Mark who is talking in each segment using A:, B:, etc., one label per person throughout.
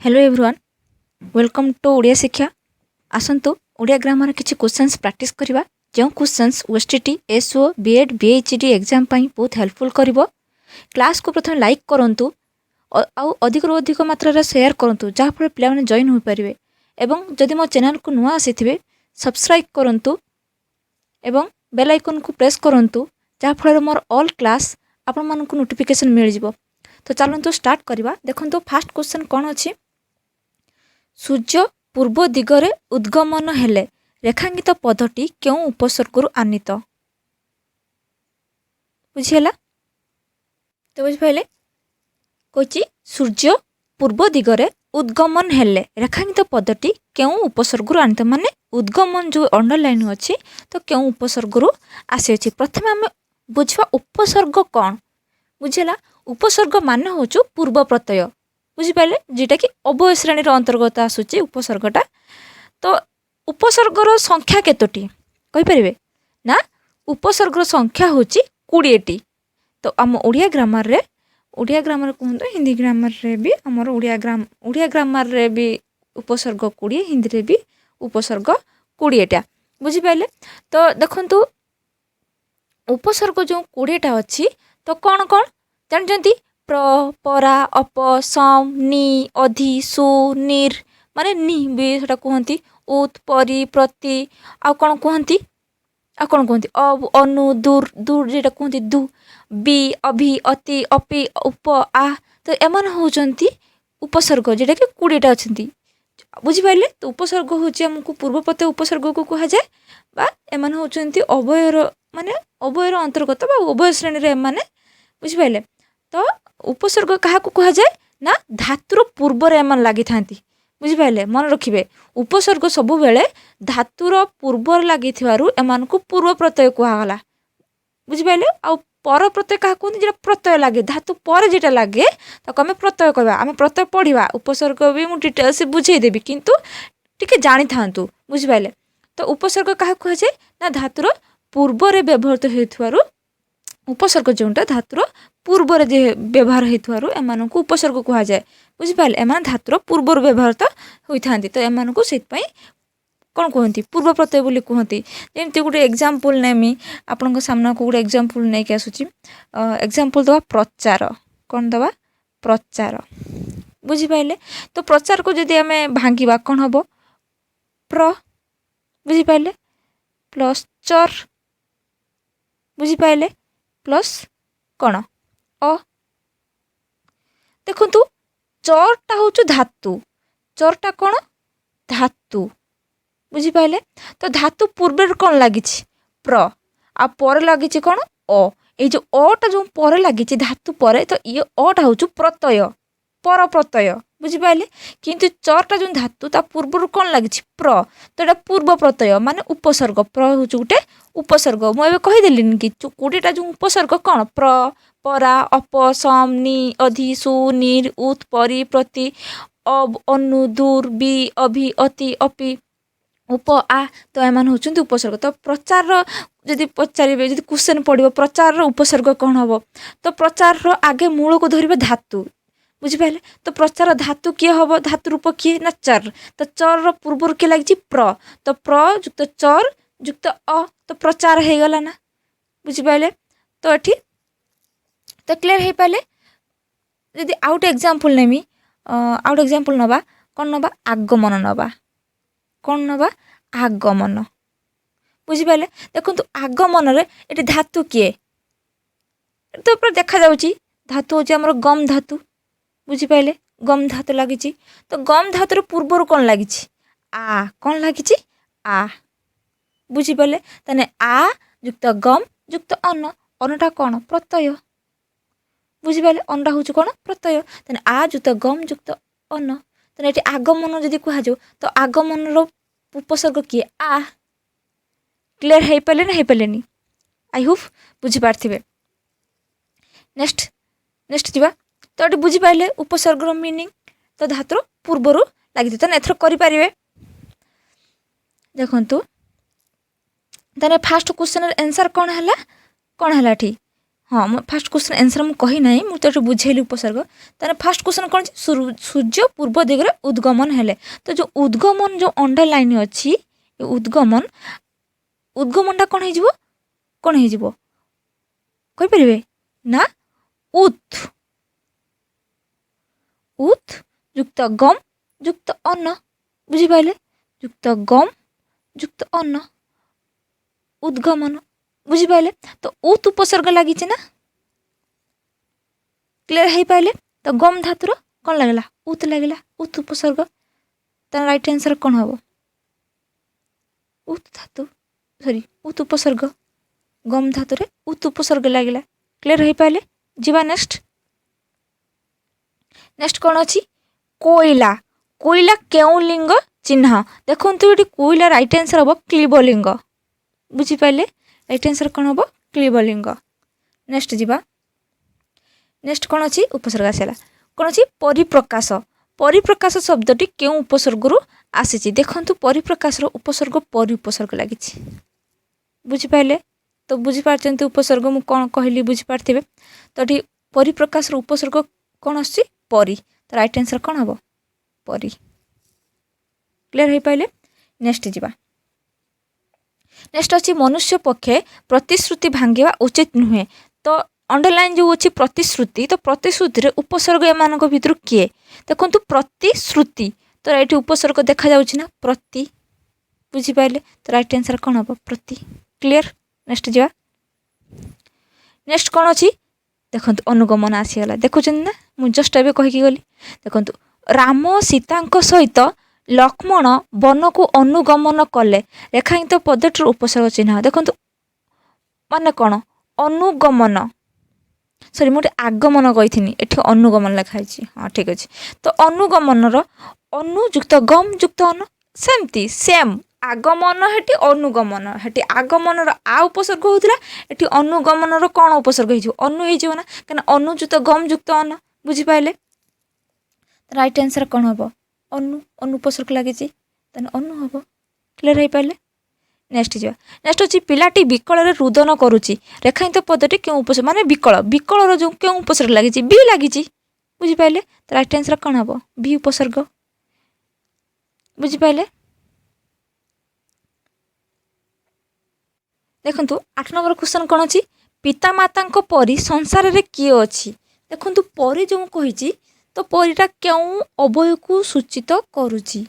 A: Hello everyone, welcome to Odia Shiksha. आसंतु Odia grammar किसी questions practice करवा जो questions OSTT SO BEd BHD exam पाई बहुत हेल्पफुल करिवो। क्लास को प्रथम लाइक करंतु आउ अधिक रु अधिक मात्रा शेयर करंतु जहाँफल पिला माने जॉइन हो पारिबे एवं जदि मो चैनल को नुआ आसीथिबे सब्सक्राइब करंतु एवं बेल आइकन को प्रेस करंतु जहाँफल मोर ऑल क्लास आपण मानकु नोटिफिकेशन मिल जिवो। तो चलंतु स्टार्ट करवा। देखंतु फर्स्ट क्वेश्चन कोन अछि, सूर्य पूर्व दिगरे उद्गमन हेले रेखांकित पदटी क्यों उपसर्गरु आनीत। बुझिहेला तो बुझिपाइले कोची सूर्य पूर्व दिगरे उद्गमन हेले रेखांकित पदटी क्यों उपसर्गरु आनीत, माने उद्गमन जो अंडरलाइन अछि तो क्यों उपसर्गरु आसी अछि। प्रथमे आमे बुझवा उपसर्ग कोन। बुझिहेला उपसर्ग माने होचु पूर्व प्रत्यय। बुझिपाइले जेटा कि अव्यय श्रेणी अंतर्गत आसुची उपसर्गटा। तो उपसर्गर संख्या केतोटी कहि परिबे ना, उपसर्गर संख्या होची 20 टी। तो आम ओडिया ग्रामर कहंतो, हिंदी ग्रामर रे भी हमर ओडिया ग्रामर रे भी उपसर्ग 20, हिंदी रे भी उपसर्ग 20 टा। बुझिपाइले तो देखंतु उपसर्ग जो 20 टा अछि तो कौन कौन जानते, प्र परा अप सम नि अधि सु निर माने नि भी सेटा कहंती, उत परि प्रति आ कौन कहंती अब अनु दूर दूर जेटा कहंती दु बी अभि अति अपि उप आ। तो एमन होचंती उपसर्ग जेटा कि 20 टा अछंती। बुझिपाइले तो उपसर्ग होची हमकु पूर्व प्रत्यय उपसर्ग को कहा जाए बा एमन होचंती अव्ययर माने अव्ययर अंतर्गत बा अव्यय श्रेणी रे माने। बुझिपाइले तो उपसर्ग कहा को कहा जाए ना, धातुर पूर्व रे एमन लागि थांती। बुझिपाइले मन रखिबे उपसर्ग सबु बेले धातुर पूर्व लागि थिवारु एमान को पूर्व प्रत्यय कहा गला। बुझिपाइले आ पर प्रत्यय कहा कोनी जेटा प्रत्यय लागे धातु पर जेटा लागे ताको हमें प्रत्यय कहबा। हमें प्रत्यय पढ़िबा उपसर्ग भी मु डिटेल से बुझेई देबी किंतु टिके जानि थांतु। बुझिपाइले तो उपसर्ग कहा कहा जाए ना, धातुर पूर्व रे व्यवहृत हेथुवारु उपसर्ग जोंटा धातुर पूर्व रे जे व्यवहार हेथुवारु एमान को उपसर्ग कहा जाए। बुझिपाइले एमान धातुर पूर्व रे व्यवहृत होई थांती तो एमान को सेत पई कौन कहती पूर्व प्रत्यय बोली कहती। जेमती गोटे एग्जांपल नेमी आपन सामना को गोटे एग्जांपल नै के आसुची। एग्जांपल दवा प्रचार, कौन दवा प्रचार। बुझिपाइले तो प्रचार को जदि हमें भांगिबा कौन हबो, प्र। बुझिपाइले प्लस चर। बुझिपाइले प्लस कौन अ। देखंतु चरटा होचु धातु, चरटा कौन धातु। बुझिपाइले तो धातु पूर्व कौन लागिछि प्र आ पर लागिछि कौन अ। ए जो अटा जो पर लागिछि धातु पर तो ये अटा होचु प्रत्यय, पर प्रत्यय। बुझिपाइले किंतु चरटा जो धातु ता पूर्व कौन लागिछि प्र तो एटा पूर्व प्रत्यय माने उपसर्ग। प्र होचु गुटे उपसर्ग। मु एबे कहि देलिन कि 20टा जो उपसर्ग कौन प्र परा अप सम नि अधि सु निर उत परि प्रति अब अनु दूर बी अभि अति अपि उप आ। तो एमान होचंती उपसर्ग। तो प्रचार जदि पचारिबे जदि क्वेश्चन पड़िबो प्रचार उपसर्ग कौन हबो तो प्रचार आगे मूल को धरिबे धातु। बुझिपाइले तो प्रचार धातु किए हबो, धातु रूप किए ना चर। तो चर रो पूर्व के लागिछि प्र तो प्र युक्त चर युक्त अ तो प्रचार हे गला ना। बुझिपाइले तो एठी तो क्लियर हे पाले। जदि out example Nemi out example नबा कौन नबा आगमन नबा, कौन नबा आगमन। बुझिपाइले देखंतु आगमन रे एटी धातु किए तो पर देखा जाउची धातु होची हमर गम धातु। बुझिपाइले गम धातु लागिची तो गम धातुर पूर्व कौन लागिची आ, कौन लागिची आ। बुझिपाइले तने आ युक्त गम युक्त अन, अनटा कौन प्रत्यय। बुझिपाइले अनटा होची कौन प्रत्यय तने आ युक्त गम युक्त अन। तने एटी आगमन जदि कहा जाउ तो आगमन रो उपसर्ग किए आ। क्लियर हे पाले ना हे पालेनी, आई होप बुझी पारथिबे। नेक्स्ट जिबा तो एटी बुझी पाइले उपसर्ग रो मीनिंग तो धातुर पूर्वरु लागि तो एथर करि पारिबे। देखंतु तने फर्स्ट क्वेश्चन र आंसर कौन हला एठी हाँ मैं फास्ट क्वेश्चन आंसर मुझे कही ना मुझे बुझेली उपसर्ग तार फास्ट क्वेश्चन कौन सूर्य पूर्व दिगरे उद्गमन हेले तो जो उद्गमन जो अंडरलाइन अच्छी उद्गमन उद्गमनटा कौन हो कहींपारे ना उत् उत् युक्त गम युक्त अन्न बुझिपारे युक्त गम युक्त अन्न उद्गमन बुझिपारे तो उत् उपसर्ग लगी ना क्लियर हो पारे तो गम धातुर कौन लगला उत् लगला उत् उपसर्ग तार राइट आंसर कौन हम उत् धातु सॉरी उत् उपसर्ग गम धातु उत् उपसर्ग लगला क्लियर हो पारे जीवा नेक्स्ट नेक्स्ट कौन अच्छी कोईला कोईला क्यों लिंग चिन्ह देखो ये कोईला राइट आंसर हम क्लीबलिंग बुझिपारे राइट आंसर कौन हम क्लीबलिंग नेक्स्ट जीवा नेक्स्ट कौन अच्छी उपसर्ग आसला कौन अच्छी परिप्रकाश परिप्रकाश शब्दटी क्यों उपसर्ग आसी देखु परिप्रकाश उपसर्ग परि उपसर्ग लगी बुझिपारे तो बुझीपार उपसर्ग मु कौन कहली बुझीपारे तो ये परिप्रकाश उपसर्ग कौन आसी परि तो राइट आंसर कौन हम परि क्लियर हो पारे नेक्स्ट जीवा नेक्स्ट अच्छी मनुष्य पक्षे प्रतिश्रुति भांगा उचित नुहे तो अंडरलाइन जो अच्छी प्रतिश्रुति तो प्रतिश्रुति रे उपसर्ग एमान भितर किए देखो प्रतिश्रुति तो राइट उपसर्ग देखा जाउछि ना प्रति बुझीपारे तो राइट आंसर कौन हम प्रति क्लियर नेक्स्ट जीवा नेक्स्ट कौन अच्छी देखो अनुगमन आसीगला देखुं ना मुझे जस्ट एवं कहीकि गली देखो राम सीता सहित लक्ष्मण वन को अनुगमन कले रेखांकित पदटीर उपसर्ग चिन्ह देखो माने कौन अनुगमन सॉरी मुझे आगमन कही एठी अनुगमन लिखाई हाँ ठीक अच्छे तो अनुगमनर अनुयुक्त गम युक्त अन सेमती सेम आगमन हेटी अनुगमन हेटी आगमनर आ उपसर्ग होता एटी अनुगमनर कौन उपसर्ग हो अनु हो ना कहीं अनुयुक्त गम युक्त अन बुझीपारे राइट आंसर कौन हम अनु अनुपसर्ग लगी अनु हम क्लियर हो पारे नेक्स्ट जा नेक्स्ट अच्छी पिलाटी विकल रुदन करुच्ची रेखांकित पदटी क्यों उपसर्ग माने विकल विकलर जो क्यों उपसर्ग लगी बी लगी बुझीपारे तो राइट आंसर कौन हम बी उपसर्ग बुझीपारे देखु 8 नंबर क्वेश्चन कौन अच्छी पितामाता परी संसार रे किए अच्छी देखु परी जो कही तो परीटा क्यों अवय को सूचित करुच्ची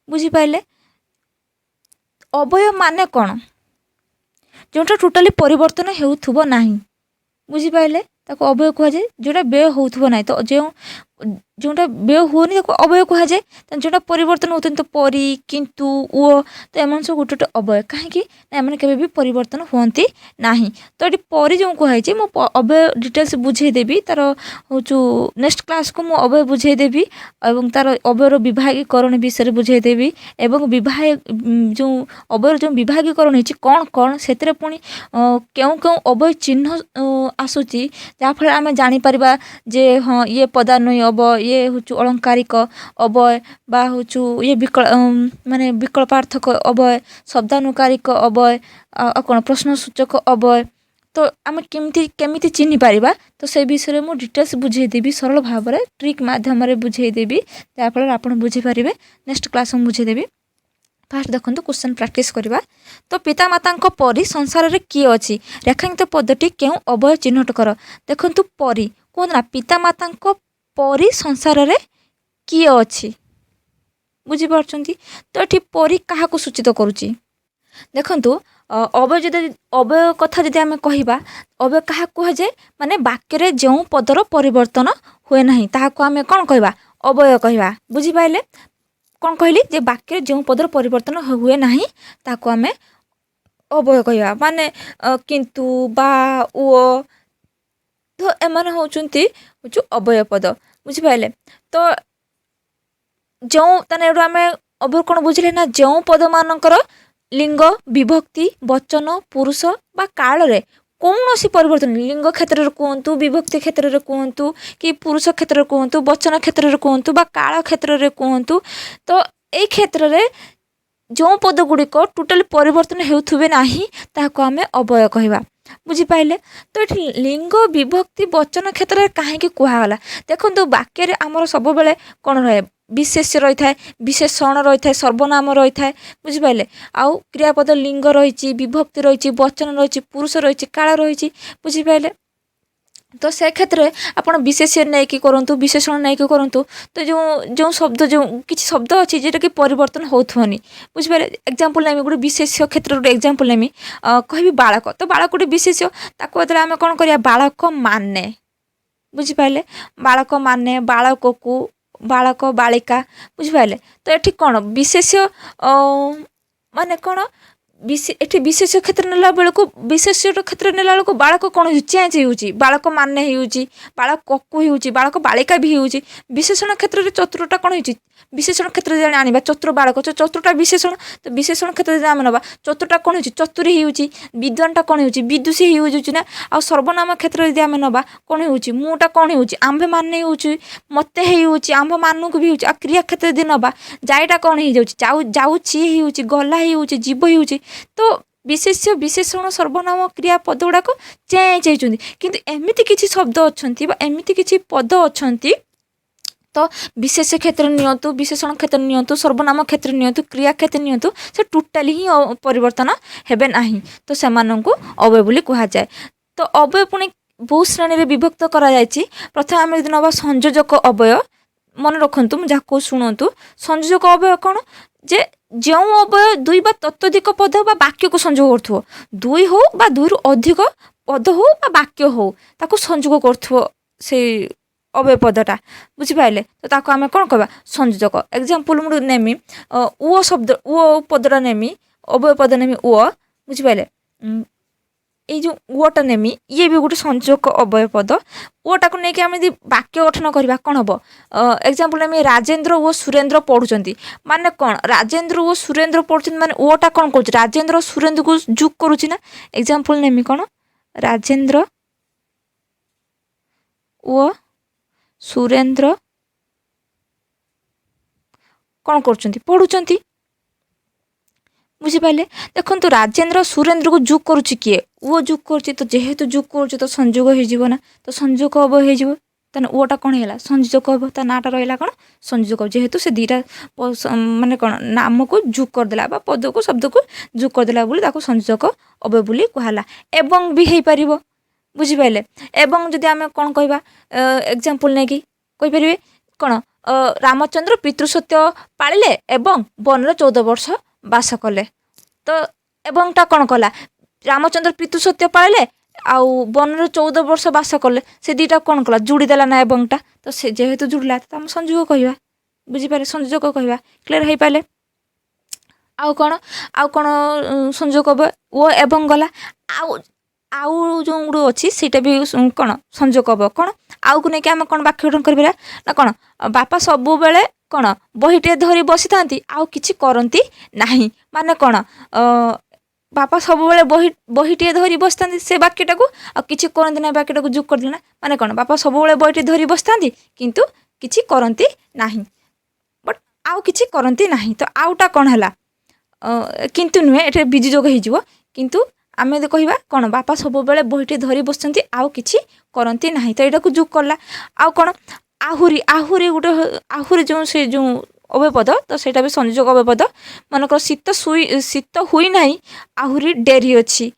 A: बुझीपारे अवय माने कौन जोटा टोटाली परिवर्तन होउथुबो नाही बुझीपारे ताको अवय कह जाए जोटा व्यय होउथुबो नाही तो जो जोटा व्यय होनी ताको अवय कह जाए जोटा परिवर्तन होते तो परी किंतु ओ तो एम सब गोटे गोटे अवय कहीं एम के परिवर्तन होती ना तो ये परी जो कहुई मु अवय डिटेल्स बुझेदेवी तार हूँ नेक्स्ट क्लास को मु अवय बुझेदेवी और तार अवयर विभागीकरण विषय बुझेदेवी एवं जो अवयर जो विभागीकरण होती कौन कौन से पुणी क्यों क्यों अवय चिन्ह आसूची जहाँफल आम जापर जे हाँ ये पदान्वयी अवय ये हूँ अलंकारिक अवय बा हूँ ये माने विकल्पार्थक अवय शब्दानुकारिक अवय कौन प्रश्नसूचक अवय तो आम केमिति चिन्ह पारिबा तो से विषय मु डिटेल्स बुझेदेवी सरल भाव में ट्रिक माध्यम बुझेदेवी जहाँफल आप बुझीपारे नेक्स्ट क्लास में बुझेदेवी फास्ट देखो क्वेश्चन प्रैक्टिस करवा तो पितामाता परी संसार रे किए अच्छी रेखांकित पदटी क्यों अवय चिन्हट कर देखु परी कहते ना पितामाता परी संसार रे किए अच्छी बुझीपार तो ये परी क्या सूचित करुच्ची देखु अवय जदि अवय कथा जदि आम कहवा अवय क्या कहुए माने वाक्य जो पदर परिवर्तन हुए ना ताकू आम कौन कहवा अवय कहवा बुझीपारे कौन कहली जे वाक्य जो पदर परिवर्तन हुए ना ताकू आम अवय कहवा माने किंतु बा ओ तो एम होचुंती अवय पद बुझीपारे तो जो आम अवय कौन बुझे ना जो पद मानकर लिंग विभक्ति वचन पुरुष बा काल रे कौन सी परिवर्तन लिंग क्षेत्र में कहतु विभक्ति क्षेत्र में कहतु कि पुरुष क्षेत्र में कहतु वचन क्षेत्र में कहतु बा काल क्षेत्र में कहतु तो ये क्षेत्र में जो पद गुड़िक टोटाली परिवर्तन होउथुबे नाही ताको आमे अवय कहवा बुझिपारे। तो ये लिंग विभक्ति वचन क्षेत्र में कहीं कहला देखो वाक्य आमर सब बेले कौन रहे विशेष्य रही है विशेषण रही है सर्वनाम रही है बुझिपारे। आउ क्रियापद लिंग रही विभक्ति रही वचन रही पुरुष रही काल रही बुझिपारे। तो से क्षेत्र में आप विशेष्य नहीं कि करूँ विशेषण नहीं कि करूँ तो जो जो शब्द जो किसी शब्द अच्छी जोटा कि परिवर्तन होनी बुझिपारे। एग्जाम्पल नेमी गोटे विशेष्य क्षेत्र गोटे एग्जाम्पल नेमी कहि बालक तो बालक गोटे विशेष्य ताको बदले आम कौन करिया बालक माने बुझिपारे। बालक माने बालक को बालक बालिका बुझिपारे। तो ये कौन विशेष्य माने कौन एठी विशेष क्षेत्र नेला बेलू विशेष क्षेत्र नेला बेलू बालक कौन चेंज होउची बालक माने होउची बालक ककु होउची बालक बालिका भी होउची। विशेषण क्षेत्र में चतुर्टा कौन होउची विशेषण क्षेत्र में आने चतुर बालक चतुर्टा विशेषण तो विशेषण क्षेत्र में आम ना चतुर्टा कौन होउची चतुरी होउची विद्वानटा कौन होउची विदुषी होउची ना। आ सर्वनाम क्षेत्र में आम ना कौन होउची मुटा कौन होउची आंभे माने होउची मते होउची आंभ मानू को भी होउची। आ क्रिया क्षेत्र में नबा जाइटा कौन हो जाउची जाउची होउची गला होउची जीव होउची। तो विशेष्य विशेषण सर्वनाम क्रिया पद गुड़ाक चेंज होती किंतु एमती किसी शब्द अच्छा एमती किसी पद अच्छा तो विशेष क्षेत्र नियंतु विशेषण क्षेत्र नियंतु सर्वनाम क्षेत्र नियंतु क्रिया क्षेत्र नियंतु से टोटाली ही परिवर्तन हेबे नाही तो सेमानंकु अव्यय बोली कहा जाए। तो अव्यय पुणी बहुत श्रेणी रे विभक्त करा जायछि। प्रथम आम यदि नवा संयोजक अव्यय मन रखु मुझे शुणु संयोजक अव्यय कौन जे जो अव्यय दुई बा तत्वधिक पद बा वाक्य को संयोग करुथो दुई हो बा दुई रु अधिक पद हो बा वाक्य हो ताको संयोग करुथो से अव्यय पदटा बुझिपारे। तो ताको आमे कौन कहबा संयोजक। एग्जाम्पल मुझे नेमी उ शब्द उ पदटा नेमी अव्यय पद नेमी उ बुझिपारे। ये जो ओटा नेमी ये भी गोटे संयोजक अव्यय पद ओटा को लेकिन आम यदि वाक्य गठन करवा कौन हम एग्जाम्पल नेमी राजेन्द्र और सुरेन्द्र पढ़ुंट माने कौन राजेन्द्र और सुरेन्द्र पढ़ुंट माने ओटा कौन कर राजेन्द्र और सुरेन्द्र को जुग करुच्ची ना। एग्जाम्पल नेमी कौन राजेन्द्र और सुरेन्द्र कौन कर पढ़ुंट बुझिपारे। देखो राजेन्द्र सुरेन्द्र को जुग करुच्ची किए वो जुग करुच्ची तो जेहेतु जुग करुच्ची तो संयोग हो ना तो संयोग अव्यय हो तेना ओटा कौन है संयोजक अव्यय ता नाटा रहा कौन संयोजक जेहेतु से दीटा माने कौन नाम को जुग करदेला बा पद को शब्द को जुग करदेला बोली ताको संयोजक अव्यय बोली कहला। एवं भी हो पार बुझिपारे। एवं जदि आम कौन कहवा एग्जाम्पल नहीं कि कहींपर कौन रामचंद्र पितृसत्य पालिले एवं वन 14 वर्ष बास कले तो एवंटा कौन कला रामचंद्र पितृसत्य पालिले आउ वन 14 वर्ष बास कले से दीटा कौन कला जोड़ीदेला ना एवंटा तो से जेहेतु जोड़ला तो आम संयोग कहवा बुझिपारे संयोजक कहवा क्लियर हो पारे। आउ कौन संयोग ओ एवं गला आउ आउ जो गुड़ अच्छी सीटा भी कौन संयोग कौन आउ को लेकिन आम कौन वाक्य गठन कर ना कौन बापा सबु बेले कौन बहीटे धरी बसी था आउ किछि करती नहीं माने कौन बापा सब बेले बहीटे धरी बसी था से वाक्यटा को आ किछि करती ना वाक्यटा को जुग कर देना माने कौन बापा सब बेले बहीटे धरी बसी था किंतु किछि करती नहीं बट आउ किछि करती नहीं तो आउटा कौन है किंतु नुहे ये बिजु जोग हो किंतु आम यदि कहवा कौन बापा सब बेले बहीटे धरी बसती आउ किछि करती नहीं तो यहाँ को जुग करला। आउ कौन आहुरी आहुरी गोटे आहुरी जो से जो अव्यय पद तो सेटा भी संयोजक अव्यय पद मनकर शीत हुई ना आहुरी डेरी अच्छी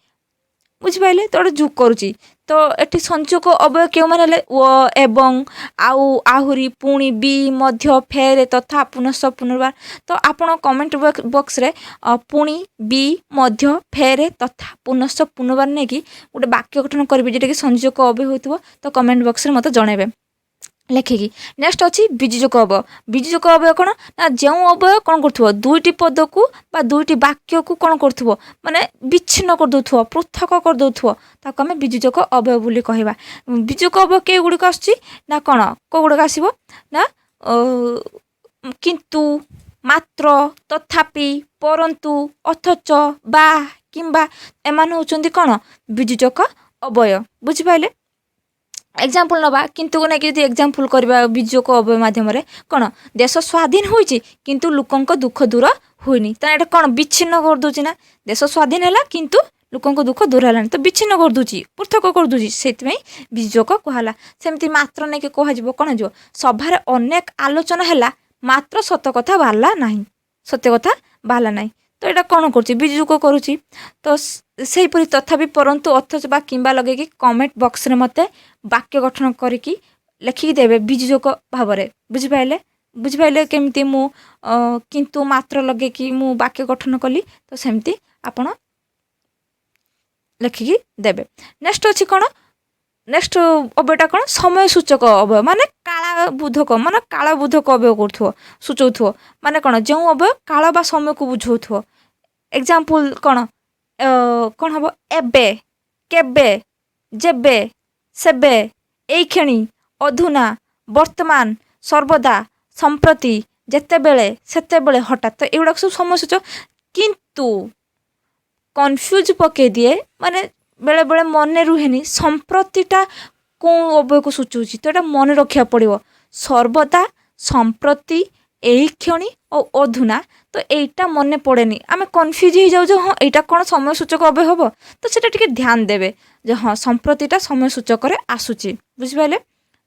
A: बुझिपारे तो जुग करुच्ची तो ये संयोजक अव्यय क्यों माने ओ एवं आउ आहुरी पुणी बी मध्य फेर तथा पुनः पुनर्बार तो आपण कमेंट बॉक्स रे पुणी बी मध्य फेर तथा पुनः पुनर्बार नहीं कि गोटे वाक्य गठन करेंगे जोटा कि संयोजक अव्यय होता तो कमेंट बॉक्स रे मते जनइबे लेखिकी। नेक्स्ट अच्छी विजोजक अव्यय विजोजक अव्यय कौन ना जो अव्यय कौन कर दुईटी पद को बा दुईटी वाक्य को कौन कर माने विच्छिन्न कर दो पृथक कर दो ताको आम विजोजक अव्यय बोली कहवा। विजोजक अव्यय के गुड़िक आसुची ना कौन कौ गुड़ाक आसो ना किंतु मात्र तथापि परंतु अथच बा किंबा एमान होचंदी कौन विजोजक अव्यय बुझिपाइले। एग्जाम्पल नवा किंतु को नहीं यदि एग्जाम्पल करवा विजोजक अव्यय माध्यम कौन देश स्वाधीन होइछि किंतु लोकंक दुख दूर हुईनी तो ये कौन विच्छिन्न कर दूची ना देश स्वाधीन है किंतु ଲୋକଙ୍କ ଦୁଃଖ ଦୂର ହେଲାଣି ତ ବିଚ୍ଛିନ୍ନ କରିଦେଉଛି ପୃଥକ କରିଦେଉଛି ସେଥିପାଇଁ ବିଯୋଗ କୁହାହେଲା। ସେମିତି ମାତ୍ର ନେଇକି କୁହାଯିବ କ'ଣ ଯିବ ସଭାରେ ଅନେକ ଆଲୋଚନା ହେଲା ମାତ୍ର ସତ କଥା ବାହାରିଲା ନାହିଁ ସତ୍ୟ କଥା ବାହାରିଲା ନାହିଁ ତ ଏଇଟା କ'ଣ କରୁଛି ବିଯୋଗ କରୁଛି। ତ ସେହିପରି ତଥାପି ପରନ୍ତୁ ଅଥଚ ବା କିମ୍ବା ଲଗେଇକି କମେଣ୍ଟ ବକ୍ସରେ ମୋତେ ବାକ୍ୟ ଗଠନ କରିକି ଲେଖିକି ଦେବେ ବିଯୋଗ ଭାବରେ ବୁଝିପାରିଲେ କେମିତି ମୁଁ କିନ୍ତୁ ମାତ୍ର ଲଗେଇକି ମୁଁ ବାକ୍ୟ ଗଠନ କଲି ତ ସେମିତି ଆପଣ ଲେଖିକି ଦେବେ। ନେକ୍ସଟ ଅଛି କ'ଣ ନେକ୍ସଟ ଅବୟଟା କ'ଣ ସମୟ ସୂଚକ ଅବୟ ମାନେ କାଳବୋଧକ ଅବୟ କରୁଥିବ ସୂଚଉଥିବ ମାନେ କ'ଣ ଯେଉଁ ଅବୟ କାଳ ବା ସମୟକୁ ବୁଝଉଥିବ। ଏକ୍ଜାମ୍ପଲ୍ କ'ଣ ହେବ ଏବେ କେବେ ଯେବେ ସେବେ ଏଇକ୍ଷଣି ଅଧୁନା ବର୍ତ୍ତମାନ ସର୍ବଦା ସମ୍ପ୍ରତି ଯେତେବେଳେ ସେତେବେଳେ ହଠାତ୍ ତ ଏଗୁଡ଼ାକ ସବୁ ସମୟ ସୂଚକ କିନ୍ତୁ କନଫ୍ୟୁଜ୍ ପକେଇ ଦିଏ ମାନେ ବେଳେବେଳେ ମନେ ରୁହେନି ସମ୍ପ୍ରତିଟା କେଉଁ ଅବୟକୁ ସୂଚଉଛି ତ ଏଇଟା ମନେ ରଖିବାକୁ ପଡ଼ିବ ସର୍ବଦା ସମ୍ପ୍ରତି ଏଇକ୍ଷଣି ଓ ଅଧୁନା ତ ଏଇଟା ମନେ ପଡ଼େନି ଆମେ କନଫ୍ୟୁଜ୍ ହେଇଯାଉଛୁ ହଁ ଏଇଟା କ'ଣ ସମୟ ସୂଚକ ଅବୟ ହେବ ତ ସେଇଟା ଟିକେ ଧ୍ୟାନ ଦେବେ ଯେ ହଁ ସମ୍ପ୍ରତିଟା ସମୟ ସୂଚକରେ ଆସୁଛି ବୁଝିପାରିଲେ।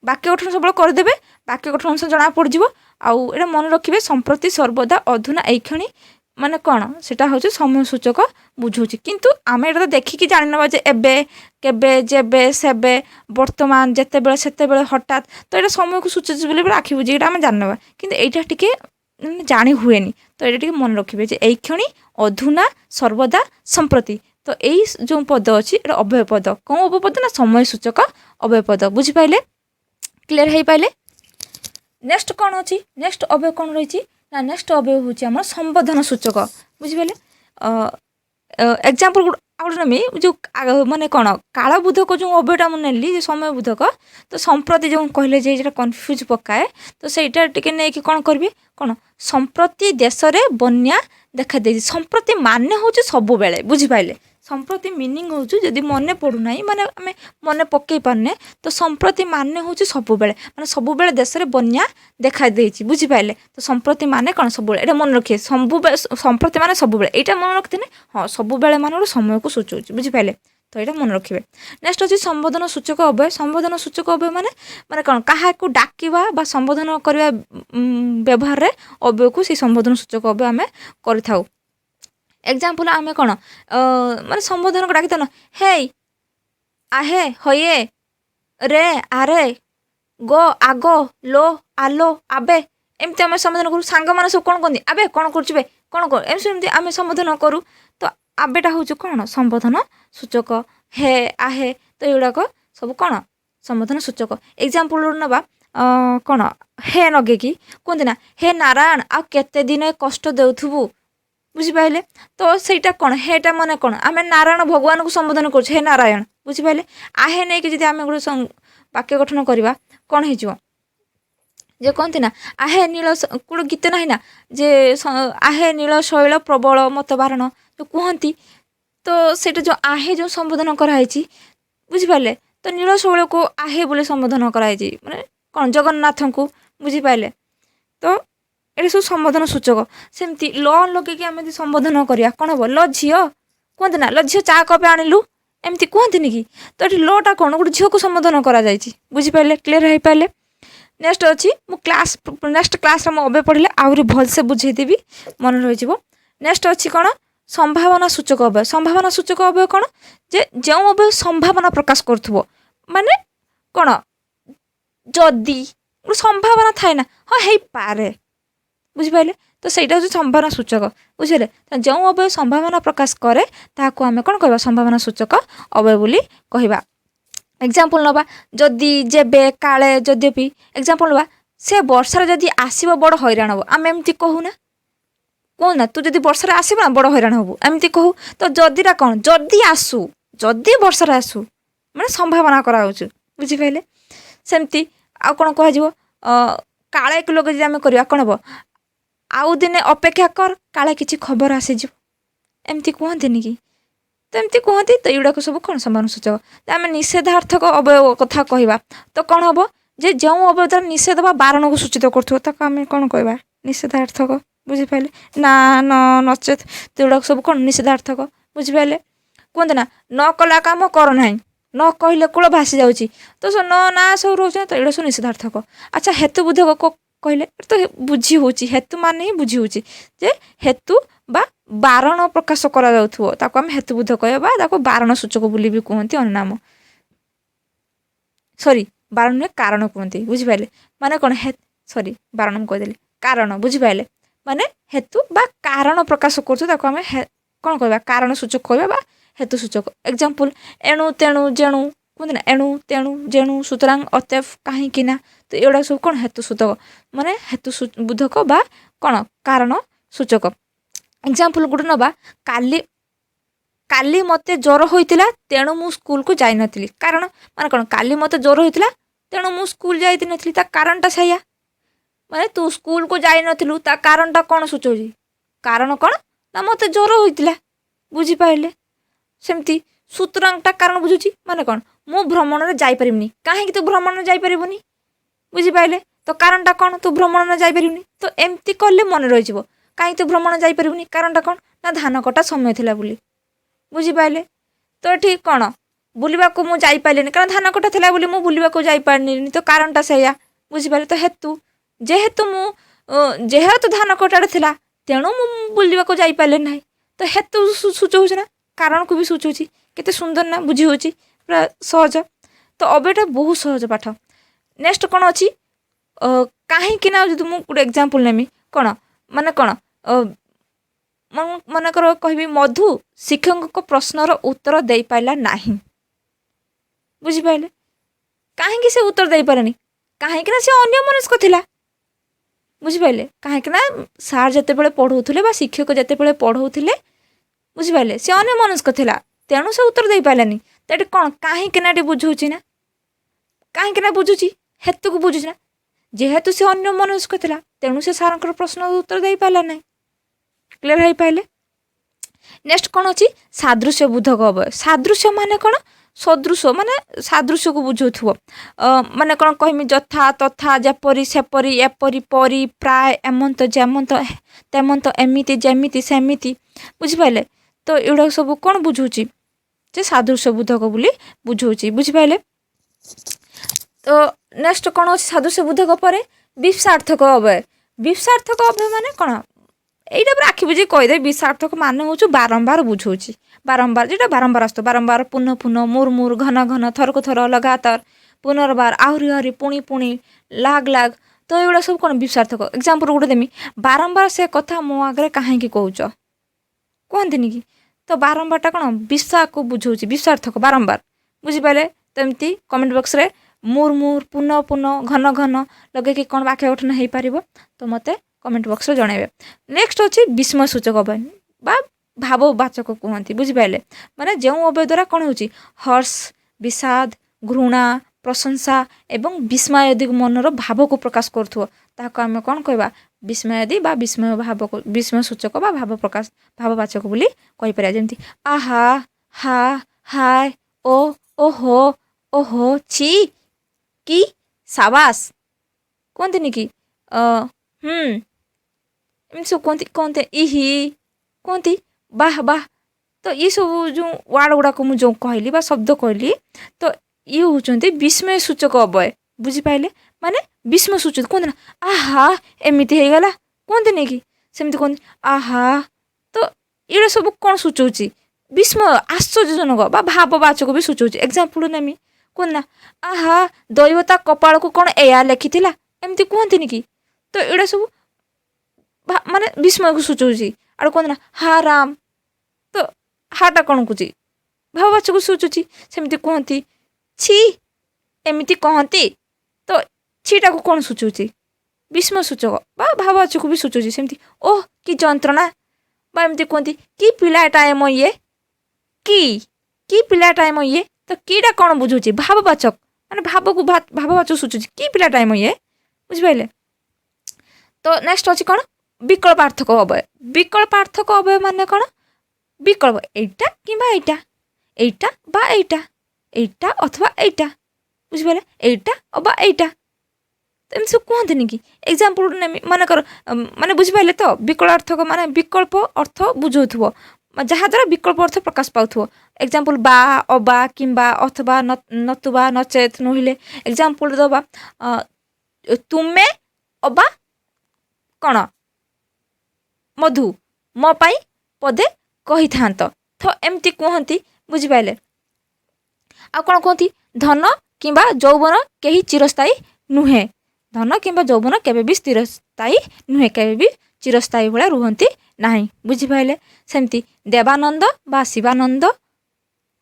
A: ବାକ୍ୟ ଗଠନ ସବୁବେଳେ କରିଦେବେ ବାକ୍ୟ ଗଠନ ଅନୁସାରେ ଜଣା ପଡ଼ିଯିବ ଆଉ ଏଇଟା ମନେ ରଖିବେ ସମ୍ପ୍ରତି ସର୍ବଦା ଅଧୁନା ଏଇକ୍ଷଣି ମାନେ କ'ଣ ସେଇଟା ହେଉଛି ସମୟ ସୂଚକ ବୁଝଉଛି କିନ୍ତୁ ଆମେ ଏଇଟା ତ ଦେଖିକି ଜାଣିନେବା ଯେ ଏବେ କେବେ ଯେବେ ସେବେ ବର୍ତ୍ତମାନ ଯେତେବେଳେ ସେତେବେଳେ ହଠାତ୍ ତ ଏଇଟା ସମୟକୁ ସୂଚଉଛି ବୋଲି ଆଖି ବୁଝି ଏଇଟା ଆମେ ଜାଣିନେବା କିନ୍ତୁ ଏଇଟା ଟିକେ ଜାଣି ହୁଏନି ତ ଏଇଟା ଟିକେ ମନେ ରଖିବେ ଯେ ଏଇକ୍ଷଣି ଅଧୁନା ସର୍ବଦା ସମ୍ପ୍ରତି ତ ଏଇ ଯେଉଁ ପଦ ଅଛି ଏଇଟା ଅବୟ ପଦ କେଉଁ ଅବୟ ପଦ ନା ସମୟ ସୂଚକ ଅବୟ ପଦ ବୁଝିପାରିଲେ କ୍ଲିୟର ହେଇପାରିଲେ। ନେକ୍ସଟ କ'ଣ ଅଛି ନେକ୍ସଟ ଅବୟ କ'ଣ ରହିଛି ନା ନେକ୍ସଟ ଅବୟ ହେଉଛି ଆମର ସମ୍ବୋଧନ ସୂଚକ ବୁଝିପାରିଲେ। ଏକ୍ଜାମ୍ପଲ୍ ଆଉ ଗୋଟେ ନେମି ଯେଉଁ ମାନେ କ'ଣ କାଳବୋଧକ ଯେଉଁ ଅବୟଟା ମୁଁ ନେଲି ଯେ ସମୟ ବୋଧକ ତ ସମ୍ପ୍ରତି ଯେଉଁ କହିଲେ ଯେ ଯେଟା କନଫ୍ୟୁଜ୍ ପକାଏ ତ ସେଇଟା ଟିକେ ନେଇକି କ'ଣ କରିବି କ'ଣ ସମ୍ପ୍ରତି ଦେଶରେ ବନ୍ୟା ଦେଖାଦେଇଛି ସମ୍ପ୍ରତି ମାନେ ହେଉଛି ସବୁବେଳେ ବୁଝିପାରିଲେ ସମ୍ପ୍ରତି ମିନିଂ ହେଉଛି ଯଦି ମନେ ପଡ଼ୁନାହିଁ ମାନେ ଆମେ ମନେ ପକାଇ ପାରୁନେ ତ ସମ୍ପ୍ରତି ମାନେ ହେଉଛି ସବୁବେଳେ ମାନେ ସବୁବେଳେ ଦେଶରେ ବନ୍ୟା ଦେଖାଦେଇଛି ବୁଝିପାରିଲେ ତ ସମ୍ପ୍ରତି ମାନେ କ'ଣ ସବୁବେଳେ ଏଇଟା ମନେ ରଖିବେ ସବୁବେଳେ ସମ୍ପ୍ରତି ମାନେ ସବୁବେଳେ ଏଇଟା ମନେ ରଖିଥିଲେ ହଁ ସବୁବେଳେ ମାନେ ଗୋଟେ ସମୟକୁ ସୂଚଉଛି ବୁଝିପାରିଲେ ତ ଏଇଟା ମନେ ରଖିବେ। ନେକ୍ସଟ ଅଛି ସମ୍ବୋଧନ ସୂଚକ ଅବୟ ସମ୍ବୋଧନ ସୂଚକ ଅବୟ ମାନେ କ'ଣ କାହାକୁ ଡାକିବା ବା ସମ୍ବୋଧନ କରିବା ବ୍ୟବହାରରେ ଅବୟକୁ ସେଇ ସମ୍ବୋଧନ ସୂଚକ ଅବୟ ଆମେ କରିଥାଉ। ଏକ୍ଜାମ୍ପଲ୍ ଆମେ କ'ଣ ମାନେ ସମ୍ବୋଧନକୁ ଡାକିଥାଉ ନା ହେଇ ଆହେ ହଇଏ ରେ ଆରେ ଗୋ ଆଗ ଲୋ ଆଲୋ ଆବେ ଏମିତି ଆମେ ସମ୍ବୋଧନ କରୁ ସାଙ୍ଗମାନେ ସବୁ କ'ଣ କହନ୍ତି ଆବେ କ'ଣ କରୁଛୁ ବେ କ'ଣ କର ଏମିତି ଆମେ ସମ୍ବୋଧନ କରୁ ତ ଆବେଟା ହେଉଛି କ'ଣ ସମ୍ବୋଧନ ସୂଚକ ହେ ଆହେ ତ ଏଗୁଡ଼ାକ ସବୁ କ'ଣ ସମ୍ବୋଧନ ସୂଚକ। ଏକ୍ଜାମ୍ପଲ୍ ନେବା କ'ଣ ହେ ନଗେଇକି କୁହନ୍ତି ନା ହେ ନାରାୟଣ ଆଉ କେତେ ଦିନ କଷ୍ଟ ଦେଉଥିବୁ ବୁଝିପାରିଲେ ତ ସେଇଟା କ'ଣ ହେଟା ମାନେ କ'ଣ ଆମେ ନାରାୟଣ ଭଗବାନଙ୍କୁ ସମ୍ବୋଧନ କରୁଛୁ ହେ ନାରାୟଣ ବୁଝିପାରିଲେ। ଆହେ ନେଇକି ଯଦି ଆମେ ଗୋଟେ ବାକ୍ୟ ଗଠନ କରିବା କ'ଣ ହେଇଯିବ ଯେ କହନ୍ତି ନା ଆହେ ନୀଳ ଗୋଟେ ଗୀତ ନାହିଁ ନା ଯେ ଆହେ ନୀଳ ଶୈଳ ପ୍ରବଳ ମତ ବାରଣ ଯେଉଁ କୁହନ୍ତି ତ ସେଇଟା ଯେଉଁ ଆହେ ଯେଉଁ ସମ୍ବୋଧନ କରାହେଇଛି ବୁଝିପାରିଲେ ତ ନୀଳ ଶୈଳକୁ ଆହେ ବୋଲି ସମ୍ବୋଧନ କରାହେଇଛି ମାନେ କ'ଣ ଜଗନ୍ନାଥଙ୍କୁ ବୁଝିପାରିଲେ ତ ଏଇଟା ସବୁ ସମ୍ବୋଧନ ସୂଚକ। ସେମିତି ଲ ଲଗେଇକି ଆମେ ଯଦି ସମ୍ବୋଧନ କରିବା କ'ଣ ହେବ ଲ ଝିଅ କୁହନ୍ତି ନା ଲ ଝିଅ ଚା କପେ ଆଣିଲୁ ଏମିତି କୁହନ୍ତିନି କି ତ ଏଠି ଲଟା କ'ଣ ଗୋଟେ ଝିଅକୁ ସମ୍ବୋଧନ କରାଯାଇଛି ବୁଝିପାରିଲେ କ୍ଲିୟର ହେଇପାରିଲେ। ନେକ୍ସଟ ଅଛି ମୁଁ ନେକ୍ସଟ କ୍ଲାସ୍ରେ ମୁଁ ଅବୟ ପଢ଼ିଲେ ଆହୁରି ଭଲସେ ବୁଝେଇଦେବି ମନେ ରହିଯିବ। ନେକ୍ସଟ ଅଛି କ'ଣ ସମ୍ଭାବନା ସୂଚକ ଅବୟ ସମ୍ଭାବନା ସୂଚକ ଅବୟ କ'ଣ ଯେ ଯେଉଁ ଅବୟ ସମ୍ଭାବନା ପ୍ରକାଶ କରୁଥିବ ମାନେ କ'ଣ ଯଦି ଗୋଟେ ସମ୍ଭାବନା ଥାଏ ନା ହଁ ହେଇପାରେ ବୁଝିପାରିଲେ ତ ସେଇଟା ହେଉଛି ସମ୍ଭାବନା ସୂଚକ ବୁଝିଲେ ଯେଉଁ ଅବୟ ସମ୍ଭାବନା ପ୍ରକାଶ କରେ ତାହାକୁ ଆମେ କ'ଣ କହିବା ସମ୍ଭାବନା ସୂଚକ ଅବୟ ବୋଲି କହିବା। ଏକ୍ଜାମ୍ପଲ୍ ନେବା ଯଦି ଯେବେ କାଳେ ଯଦ୍ୟପି ଏକ୍ଜାମ୍ପଲ୍ ନେବା ସେ ବର୍ଷାରେ ଯଦି ଆସିବ ବଡ଼ ହଇରାଣ ହେବ ଆମେ ଏମିତି କହୁନା କୁହନା ତୁ ଯଦି ବର୍ଷାରେ ଆସିବୁ ନା ବଡ଼ ହଇରାଣ ହେବୁ ଏମିତି କହୁ ତ ଯଦିଟା କ'ଣ ଯଦି ବର୍ଷାରେ ଆସୁ ମାନେ ସମ୍ଭାବନା କରାହେଉଛି ବୁଝିପାରିଲେ। ସେମିତି ଆଉ କ'ଣ କୁହାଯିବ କାଳେ ଲୋକ ଯଦି ଆମେ କରିବା କ'ଣ ହେବ ଆଉ ଦିନେ ଅପେକ୍ଷା କର କାଳେ କିଛି ଖବର ଆସିଯିବ ଏମିତି କୁହନ୍ତିନି କି ତ ଏମିତି କୁହନ୍ତି ତ ଏଗୁଡ଼ାକ ସବୁ କ'ଣ ସମ୍ଭାବନା ସୂଚକ। ଆମେ ନିଷେଧାର୍ଥକ ଅବୟ କଥା କହିବା ତ କ'ଣ ହେବ ଯେ ଯେଉଁ ଅବୟ ଦ୍ୱାରା ନିଷେଧ ବା ବାରଣକୁ ସୂଚିତ କରୁଥିବ ତାକୁ ଆମେ କ'ଣ କହିବା ନିଷେଧାର୍ଥକ ବୁଝିପାରିଲେ ନା ନଚେତ୍ ତ ଏଗୁଡ଼ାକ ସବୁ କ'ଣ ନିଷେଧାର୍ଥକ ବୁଝିପାରିଲେ। कहते ना न कला काम कर ना न कहले कूल भासी जाऊँगी तो न ना सब रोच तो ये सब निषेधार्थक। अच्छा हेतु बोधक कहले तो बुझी हो हेतु मान ही बुझी हो हेतु बा बारण प्रकाश करा हेतु बोध कह बारण सूचक बोली भी कहते अनुनाम सॉरी बारण नुहे कारण कहते बुझिपारे माने कौन सॉरी बारण कहदेली कारण बुझिपारे माने हेतु बा कारण प्रकाश करें कौन कह कारण सूचक कह हेतु सूचक एग्जांपल एणु तेणु जेणु कहते ना एणु तेणु जेणु सुतरां अतएव कहीं तो एगुड़ा सब कौन हेतु सूचक माने हेतु बोधक बा कौन कारण सूचक एग्जांपल गोटे नवा काली काली मते ज्वर होइतिला तेणु मु स्कूल को जाई नथिली कारण माने कौन काली मते ज्वर होइतिला तेणु मु स्कूल जाई नथिली ता कारणटा सैया माने तू स्कूल को जाई नथिलु ता कारणटा कौन सूचौजी कारण कौन ना मते ज्वर होइतिला बुझी पाइले सेमती सुतरांटा कारण बुझुची माने कौन मु भ्रमण रे जाई परिबनी काहे कि तू भ्रमण रे जाई परिबनी बुझी पाइले तो कारणटा कौन तू भ्रमण रे जाई परिबनी तो एमती करले मन रहि जिवो काहे तू भ्रमण जाई परिबनी कारणटा कौन ना धान कटा समय थिला बुली बुझी पाइले तो ठीक कौन बुलवा को मु जाई पाइलेनी कारण धान कटा थिला बुली मु बुलवा को जाई पारनी तो कारणटा सैया बुझी पाइले तो हेतु जेहेतु मु जेहेतु धान कटा थिला तेणु मु बुलवा को जाई पाइले नाही तो हेतु सूचौछ ना कारण को भी सूचौछि केते सुंदर ना बुझी होछि पूरा सहज तो अबेटा बहुत सहज पाठ नेक्स्ट कौन अच्छी कहीं जो मुझे गोटे एग्जांपल नेमी कौन माने कौन मनकर कहबी मधु शिक्षक प्रश्नर उत्तर दे पाइला नहीं बुझिपारे कहीं से उत्तर दे पारेनी कहीं से अन्य मनस्क थिला बुझिपारे कहीं सार जिते बड़े पढ़ाऊले बा शिक्षक जिते पढ़ाऊले बुझिपारे से अन्य मनस्क थिला तेणु से उत्तर दे पारानी तो ये कौन कहीं बुझुची ना कहीं बुझुची हेतु को बुझुची ना जेहेतु से अन्य मनस्क थिला तेणु से सार प्रश्न उत्तर दे पारा ना क्लियर हो पाइले नेक्स्ट कौन अच्छी सादृश्य बोधक अवय सादृश्य माने कौन सदृश माने सादृश्य को बुझुथुव माने कौन कहमी जथा तथा जेपरी सेपरी एपरी परी प्राय एमंत जेमंत तेमंत एमिति जेमिति सेमिति बुझिपाइले तो एगुड़ा सब कौन बुझुची जे सादृश्य बोधक बोली बुझुची बुझिपाइले तो नेक्स्ट कौन अच्छी सादृश्य बोधक पर विपसार्थक अवय विपसार्थक अवय माने कौन यहीटा आखि बुझे कहीदे विषार्थक मान हूँ बारंबार बुझाऊँगी बारंबार जेटा बारंबार आसत बारंबार पुनः पुनः मुर मुर घन घन थर को थर लगातार पुनर्बार आहरी आहरी पुणी पुणी लाग लाग तो एगुड़ा सब कौन विषार्थक एग्जांपल गोटे देमी बारंबार से कथा मो आगे कहीं कहूच कहती कि तो बारंबारटा कौन विषा को बुझाऊँगी विषार्थक बारंबार बुझिपारे तो एमती कमेंट बॉक्स रे मुर मुर पुनः पुनः घन घन लगे कौन वाक्य गठन हो पार तो मते कमेंट बॉक्स रे जणाइबे नेक्स्ट अच्छी विस्मय सूचक अवय बा भाववाचक कहती बुझिपारे माने जो अवय द्वारा कौन होची हर्ष विषाद घृणा प्रशंसा एवं विस्मय आदि मनर भाव को प्रकाश करुथो ताको आमे कौन कहबा विस्मय आदि बा विस्मय भाव को विस्मय सूचक बा भाव प्रकाश भाववाचक बोली कहि परिया जेमती आहा हा हाय ओ ओहो ओहो छी की साबास कहते कि एमती सब कहते इही कहती बाह बाह तो ये सब जो वार्ड गुड़ाक मुझे कहली बा शब्द कहली तो ये होचंती विस्मय सूचक अवय बुझिपाइले माने विस्मय सूचक कहते ना आहा एमती हो गला कहते नहीं कि सेमती कहते आहा तो ये सब कौन सूचौची विस्मय आश्चर्यजनक बा भाववाचक भी सूचौची एग्जांपल नेमी कहते ना आहा दैवता कपाल को कौन एया लिखिथिला एमती कहते कि तो ये सब माने विस्मय को सूचौची आर कहते ना हा राम तो हाटा कौन कौची भाववाचक सूचुची सेमती कहती छी एमती कहती तो छीटा को कौन सूचुची विस्मय सूचक बा भाववाचक भी सूचुची सेमती ओह कि जंत्रणा बा एमती कहती कि पिलाटा एम ये कि पिलाटा एम ये तो कीटा कौन बुझुची भाववाचक माने भाव को भाववाचक सूचुची कि पिलाटा एम ये बुझिपाइले तो नेक्स्ट अच्छी कौन विकल्पार्थक अवय विकल्पार्थक अवय माने कौन विकल्प एटा किंबा एटा एटा बा एटा एटा अथवा एटा बुझिपारे एटा अबा एटा तो एमती सब कहते कि एग्जांपल नेमी माने कर माने बुझिपाइले तो विकल्पार्थक माने विकल्प अर्थ बुझौथुव जहाँ द्वारा विकल्प अर्थ प्रकाश पाउथुव एग्जाम्पल बा अबा किंबा अथवा नतुबा नचेत नहिले एग्जाम्पल दबा तुमे अबा कण मधु मो पाई पदे कही थांत तो एमती कहती बुझिपारे आ कौन कहती धन किंबा यौवन कहीं चिरस्थायी नुहे धन किंबा यौवन केबे भी चिरस्थायी नुहे केबे भी चिरस्थायी भाया रुहंती नहीं बुझिपारे सेमती देवानंद बा शिवानंद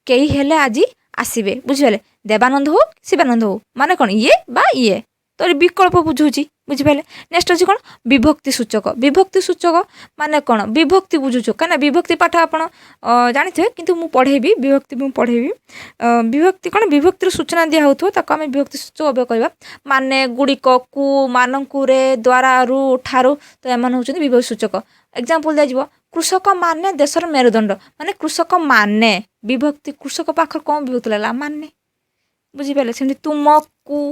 A: कई हेले आज आसबे बुझिपारे देवानंद हो शिवानंद हो माने कौन ये बा ये तो विकल्प बुझुची बुझिपारे नेक्स्ट अच्छी कौन विभक्ति सूचक माने कौन विभक्ति बुझुचु कहीं विभक्ति पाठ आप जानी किंतु मु पढ़ेबी विभक्ति मु पढ़ेबी विभक्ति कौन विभक्तिर सूचना दिया होतो ताको आमे विभक्ति सूचक अव्यय कहबा माने गुड़िक कु मानकु रे द्वारा रु ठारू तो एमान होचନ୍ତି विभक्ति सूचक एग्जांपल दिया जिवो कृषक माने देशर मेरुदंड माने कृषक माने विभक्ति कृषक पाखर कौन विभक्ति लागला माने बुझिपारे सेमति तुमकु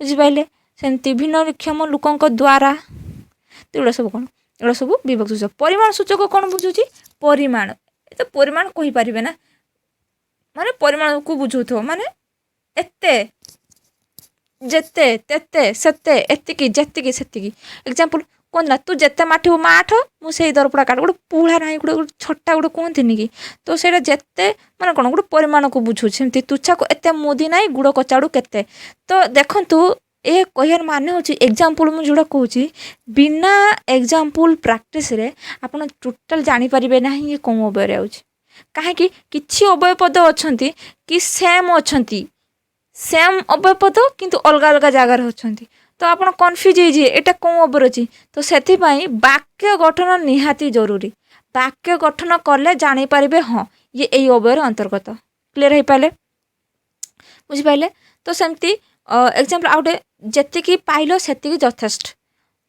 A: बुझिपारे सेमती भिन्नक्षम लोकों द्वारा तो एगुड़ा सब कौन एगुड़ा सब विभक्ति सूचक परिमाण सूचक कौन बुझुची परिमाण तो परिमाण कही पारे ना माने परिमाण को बुझुथो माने एते जेते तेते सेते एतिकी जेतिकी सेतिकी एग्जांपल कौन ना तू जेते माठिबु माठ मु सेई दरपड़ा काट गोटे पुहला नाही गोटे छट्टा गोटे कहती कि तो सेटा जेते माने कौन गोटे परिमाण को बुझुची सेमती तुच्छा को एते मोदी नाही गुड़ कचाड़ू केते तो देखंतु ए कहर माने होची एग्जांपल मु जोड़ा कहूची बिना एग्जांपल प्रैक्टिस रे आपण टोटल जानि परिबे नाही ये कोन अवय रे होची काहे कि किछि अवय पद अछंती कि सेम अछंती सेम अवय पद किंतु अलग अलग जगह रे अछंती तो आपण कंफ्यूज हे जे एटा कोन अवय अछि तो सेथि पई वाक्य गठन निहाती जरूरी वाक्य गठन करले जानि परिबे हां ये एई अवय रे अंतर्गत क्लियर हे पाले बुझि पाइले तो सेमती एग्जांपल आउटे जेतिकी पाइल सेतिकी यथेष्ट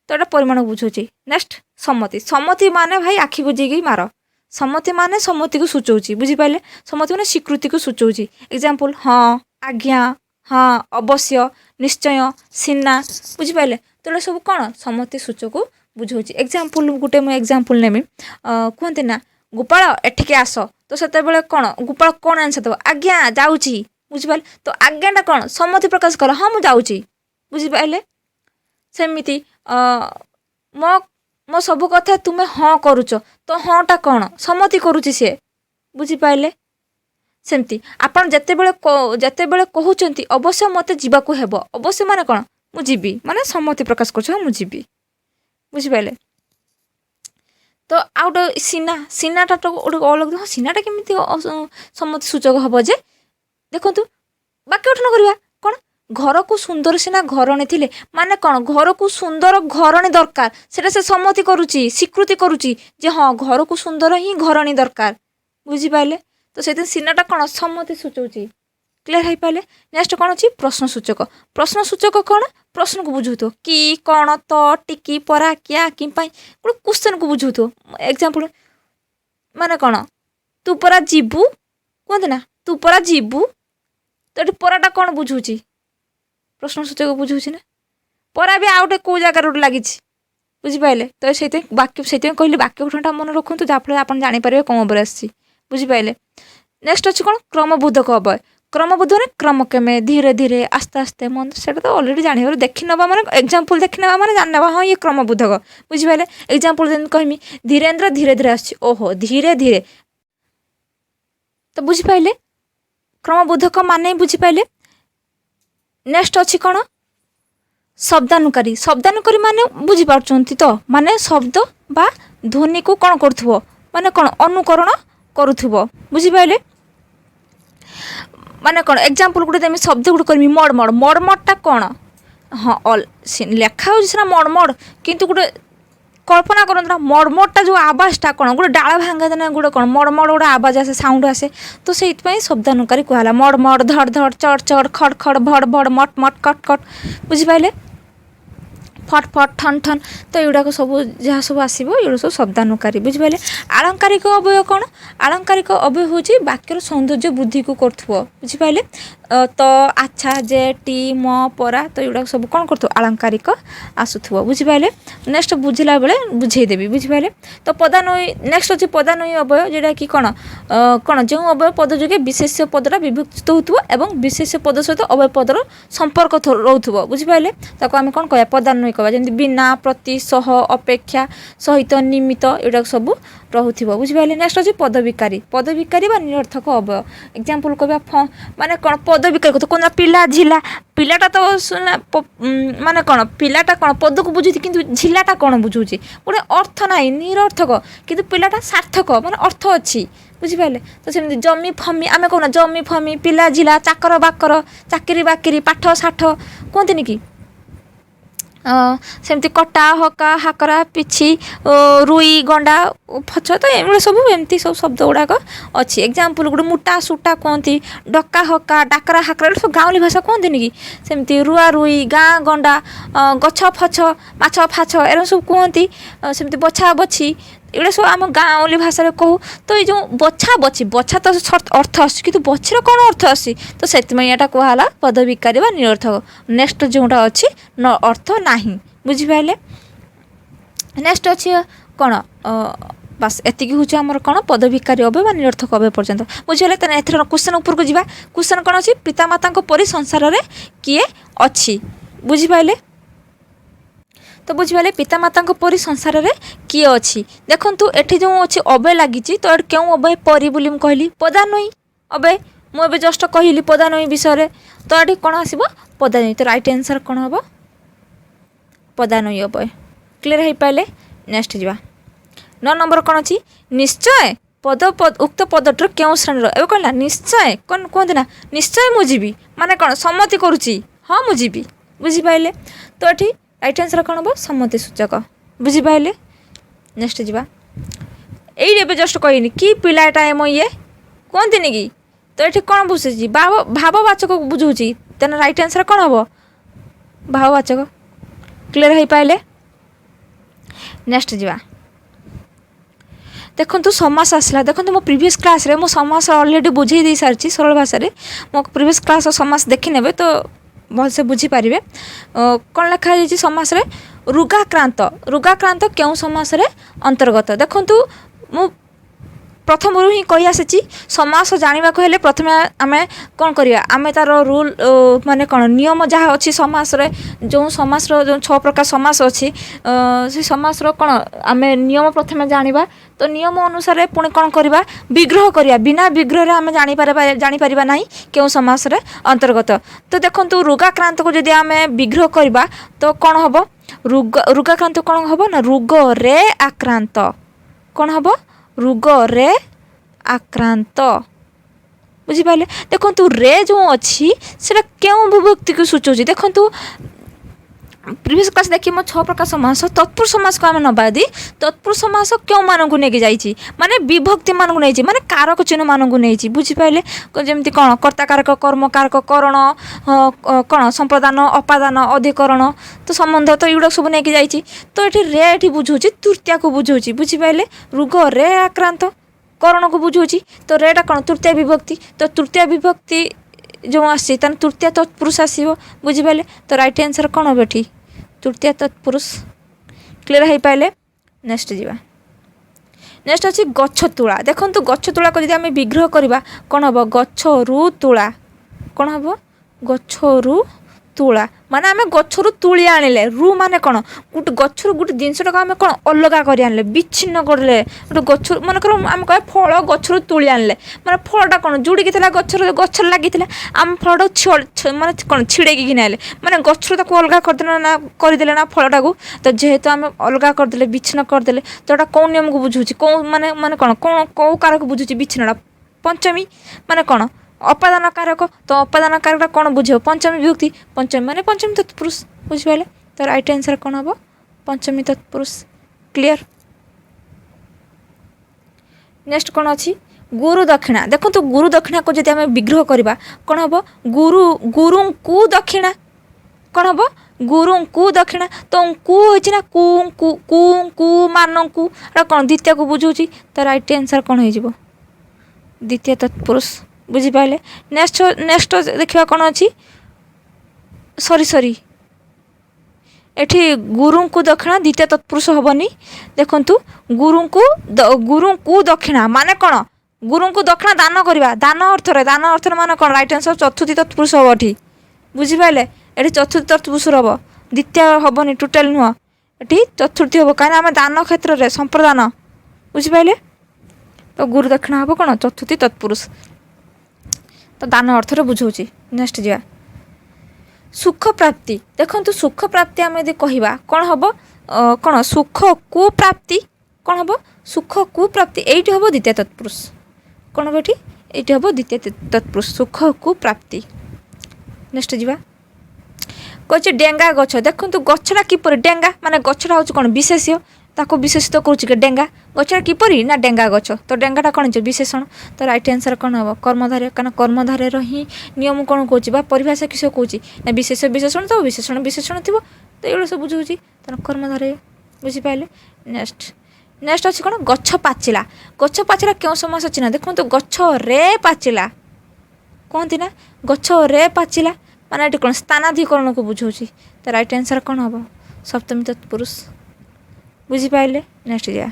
A: तो एटा परिमाण बुझुची नेक्स्ट सम्मति सम्मति माने भाई आखि बुझीकी मार सम्मति माने सम्मति को सूचौची बुझी पाइले सम्मति माने स्वीकृति को सूचौची एग्जांपल हाँ आज्ञा हाँ अवश्य निश्चय सीना बुझी पाइले तो एटा सब कौन सम्मति सूचक को बुझौची एग्जांपल गुटे मु एग्जांपल नेमी कहते ना गोपाल एठिके आस तो सेते बेले कौन गोपाल कौन आंसर दब आज्ञा जाउची बुझिपारे तो आज्ञाटा कौन सम्मति प्रकाश कर हाँ मुझे जाऊँगी बुझिपारे सेमती मो मो सब कथा तुम्हें हाँ करुच तो हाँटा कौन सम्मति करुच्ची सी बुझिपारे सेमती आपन जेतेबेले कहउचंती अवश्य मते जीवाकू हेबो अवश्य माने कौन मु जीवी माने सम्मति प्रकाश कर मु जीवी बुझिपारे तो आउ गोटे सीनाटा तो गोटे अलग हाँ सीनाटा केमिति सम्मति सूचक हम जे देखु वाक्य गठन करवा कौन घर को सुंदर सीना घरणी थिले माने कौन घर को सुंदर घरणी दरकार सेटा से सम्मति करुच्ची स्वीकृति करुच्ची जे हाँ घर को सुंदर ही घरणी दरकार बुझिपारे तो से सीनाटा कौन सम्मति सूचौची क्लियर हो पारे नेक्स्ट कौन अच्छी प्रश्न सूचक कौन प्रश्न को बुझू तो कि कौन तो टिकी परा क्या कि गोटे क्वेश्चन को बुझू तो एग्जांपल माने कौन तू परा जीवु कहते ना तू परा जीवु तो ये पराटा कौन बुझुची प्रश्न सूचक बुझुची ना परा भी आउटे कौ जगार लगी बुझिपारे तो से वाक्य से कहली वाक्य गठनटा मन रखु जहाँफल आप जापर कौन अवय आसी बुझिपारे नेक्स्ट अच्छी कौन क्रमबोधक अवय क्रमबोध ने क्रम केमे धीरे धीरे आस्ते आस्ते मन से तो अलरेडी जान देखी ना माने एग्जांपल देखी ना माने जान हाँ ये क्रमबोधक बुझिपारे एग्जांपल कहमी धीरेन्द्र धीरे धीरे आस ओहो धीरे धीरे तो बुझिपारे क्रमबोधक माने बुझिपारे नेक्स्ट अच्छी कौन शब्दानुकारी माने बुझिपारुचंती तो माने शब्द बा ध्वनि को कौन करुथबो माने कौन अनुकरण करुथबो बुझिपारे माने कौन एग्जांपल गुटे देमी शब्द गुटे करमी मड़मड़ मड़मड़टा कौन हाँ लेखा हो सीना मड़मड़ किंतु गुटे कल्पना करना मड़मड़टा जो आवाजटा कौन गोटे डाल भांगा देना गोटे कौन मड़मड़ गोटे आवाज आसे साउंड आसे तो से शब्दानुकारी कहला मड़मड़ धड़ धड़ चढ़ चढ़ खड़ खड़ भड़ भड़ मट मट कट कट बुझिपारे फट फट ठन ठन तो युवाक सब जहाँ सब आसो ये सब शब्दानुकारी बुझिपारे आलंकारिक अवय कौन आलंकारिक अवय हूँ वाक्यर सौंदर्य वृद्धि को बुझिपारे ତ ଆଚ୍ଛା ଯେ ଟି म परा तो युवा सब कौन कर आलंकारिक आसुव बुझिपारे नेक्स्ट बुझला बेले बुझेदेवी बुझिपारे तो पदानुई नेक्स्ट अच्छे पदानुई अवय जोटा कि कौन कौन जो अवय पद जोगे विशेष्य पदटा विभक्त हो विशेष्य पद सहित अवय पदर संपर्क रोथुव बुझिपारे ताको आम कौन कह पदानुई कह जमी बिना प्रति सह अपेक्षा सहित निमित्त युवा सब रोथुव बुझिपारे नेक्स्ट अच्छे पदविकारी निरर्थक अवय एग्जाम्पल कह माने कौन पदविकारी तो कौन पिला झिला पिलाटा तो माने कौन पिलाटा कौन पद को बुझुची किंतु झिलाटा कौन बुझुची गोटे अर्थ ना निरर्थक किंतु पिलाटा सार्थक माने अर्थ अच्छी बुझिपारे तो सेमती जमी फमी आम कौन जमी फमी पिला झिला चाकर बाकर चाकरी बाकरी पाठ साठ कहते कि सेमती कटा हका हाकरा पिछी रुई गंडा फच तो ये सब एमती सब शब्द गुड़ाक अच्छी एग्जाम्पल गोटे मुटा सुटा कहती डका हका डाकरा हाकरा सब गाँवली भाषा कहते कि सेमती रुआ रुई गाँ गंडा गछ फछ माछ फाछ एरम सब कहती सेमती बछा बछी एगुड़ा सब आम गाँवली भाषा कहूँ तो ये जो बछा बछी बछा तो अर्थ आस कि बछीर कौन अर्थ आसी तो से यहाँ कहला पदविकारी व निरर्थक नेक्स्ट जोटा अच्छी न अर्थ नहीं बुझिपारे नेक्स्ट अच्छी कौन बास एतिक हूँ आमर कौन पदविकारी अवय व निरर्थक अवय पर्यंत बुझिगले तेना एथर क्वेश्चन उपरको जीवा क्वेश्चन कौन अच्छी पितामाता परी संसार में किए अच्छी बुझिपारे तो बुझिपारे पितामाता परी संसार में किए अच्छी देखु एठी जो अच्छी अवय लगी तो ये क्यों अवय परी बोली मुझे कहली पदानुई अवय मुझे जस्ट कहली पदानुई विषय तो ये कौन आसब पदानुई तो राइट आंसर कौन हम पदानुई अवय क्लीयर हो पारे नेक्स्ट जावा 9 नंबर कौन अच्छी निश्चय पद उक्त पदटर क्यों श्रेणी ए कहला निश्चय कौन कहते ना निश्चय मुझी माने कौन सम्मति करुच्ची हाँ मुझी बुझिपारे तो ये राइट आंसर कौन हम सम्मति सूचक बुझिपारे नेक्स्ट जावा ये जस्ट कहनी कि पिलाटा मो ये कहती कि तो ये कौन बुझे भाववाचक बुझाऊँगी तेना राइट आंसर कौन हम भाववाचक क्लीयर हो पारे नेक्स्ट जावा देखो समास आसला देखो मो प्रीवियस क्लास रे मो समास ऑलरेडी बुझे दे सारी सरल भाषा रे मो प्रीवियस क्लास समास देखी नेबे तो भलसे बुझीपारे कौन लिखाई समास रे रुगाक्रांत क्यों समास रे अंतर्गत देखु मु प्रथम ही कही आसी समास जानवा हेले प्रथम आम कौन करवा आम तार रूल माने कौन नियम जहाँ अच्छी समास रे जो समास जो 6 प्रकार समास अच्छी से समास कौन आम नियम प्रथम जाना तो नियम अनुसार पुणी कौन करवा विग्रह करवा बिना विग्रह आम जापर ना क्यों समास रे अंतर्गत तो देखो रुगाक्रांत को जदि आम विग्रह करवा तो कौन हम रुगाक्रांत कौन हम ना रोग रे आक्रांत कौन हम रोग रे आक्रांत बुझिपारे देखो रे जो अच्छी से क्यों विभक्ति को सूचाऊँ देखो प्रीवियस क्लास देखिए मो 6 प्रकार समास तत्पुरुष समास को आम नबादी तत्पुरुष समास क्यों मानक नहीं जाइए माने विभक्ति मानक नहीं माने कारक चिन्ह मानक नहीं बुझिपारे जमी कौन कर्ता कारक कर्म कारक करण कौन संप्रदान अपादान अधिकरण तो संबंध तो युवा सब नहीं जाइए तो ये बुझाऊँ तृतीया को बुझाऊँ बुझिपारे रोग रे आक्रांत करण को बुझाऊँ तो रेटा कौन तृतीय विभक्ति तो तृतीय विभक्ति जो आसी तृतीय तत्पुरुष आसो बुझिपारे तो राइट आंसर कौन हम ये तृतीय तत्पुरुष क्लीयर हो पारे नेक्स्ट जावा नेक्स्ट अच्छी गछ तुला देखो गछ तुला को जब आम विग्रह करवा कौन हम गछरू तुला कौन हम गछरू तुला माने आम गछरू तुली आनिले रु माने कौन गोटे गछरू गोटे जिनसटा आम कौन अलग कर आनिले विच्छिन्न करले गोटे गछ मनकर आम कह फल गछरू तुली आनिले माने फलटा कौन जोड़िकी गछ लगी आम फलटा माने कौन छिड़ेकी घिन आइले माने गछरू ताको अलग करदेले ना फलटा को तो जेहेतु आम अलग करदेले विच्छिन्न करदेले तो यहाँ कौन नियम को बुझुची कौ माने माने कौन कौन कौ कारक बुझुची विच्छिन्नटा पंचमी माने कौन अपादान कारक तो अपादान कारक कौन बुझे पंचमी विभक्ति पंचमी माने पंचमी तत्पुरुष बुझिपारे तो राइट आंसर कौन हम पंचमी तत्पुरुष क्लीयर नेक्स्ट कौन अच्छी गुरु दक्षिणा देखो तो गुरु दक्षिणा को जब आम विग्रह करवा कौन हम गुरु को दक्षिणा कौन हम गुरु को दक्षिणा तो कु होची ना कु मानू कौन द्वितीय को बुझाऊँ तो राइट आंसर कौन हो द्वितीय तत्पुरुष बुझिपारे। नेक्स्ट नेक्स्ट देखा कौन अच्छी सरी एठी गुरु को दक्षिणा द्वितीय तत्पुरुष हेनी। देखु गुरु को दक्षिणा माने कौन गुरु को दक्षिणा दान करवा दान अर्थर मान कौन राइट आंसर चतुर्थी तत्पुरुष हम ये बुझिपारे। ये चतुर्थी तत्पुरुष हम द्वितीय हेनी टोटाल नुह ये चतुर्थी हम कहीं आम दान क्षेत्र में संप्रदान बुझिपारे। तो गुरु दक्षिणा हम कौन चतुर्थी तत्पुरुष तो दान अर्थर बुझाऊँ। नेक्स्ट जा सुख प्राप्ति। देखो सुख प्राप्ति आम यदि कहवा कौन हम कौन सुख को प्राप्ति कौन हम सुख को प्राप्ति ये हम द्वितीय तत्पुरुष कौन हम ये हम द्वितीय तत्पुरुष सुख को प्राप्ति। नेक्स्ट जा कहे डेंगा गछ। देखो गछटा किपर डेंगा माने गछटा हूँ कौन विशेष्य ताको विशेषित करुच्चे डेंगा गछटा किपर ना डेंगा गछ तो डेंगाटा कौन विशेषण तो राइट आंसर कौन हम कर्मधारय कारण कर्मधारय ही नियम कौन कौच परिभाषा किस कौच ना विशेष विशेषण तो विशेषण विशेषण थी तो ये सब बुझाऊँ तेना कर्मधारय बुझिपारे। नेक्स्ट नेक्स्ट अच्छी कौन गछ पाचिला। गछ पाचिला क्यों समास अच्छी ना देखो गछ रे पाचिला कहती ना गछ रे पाचिला माने ये कौन स्थानाधिकरण को बुझाऊँ तो राइट आंसर कौन हम सप्तमी तत्पुरुष बुझिपारे। नेक्स्ट जा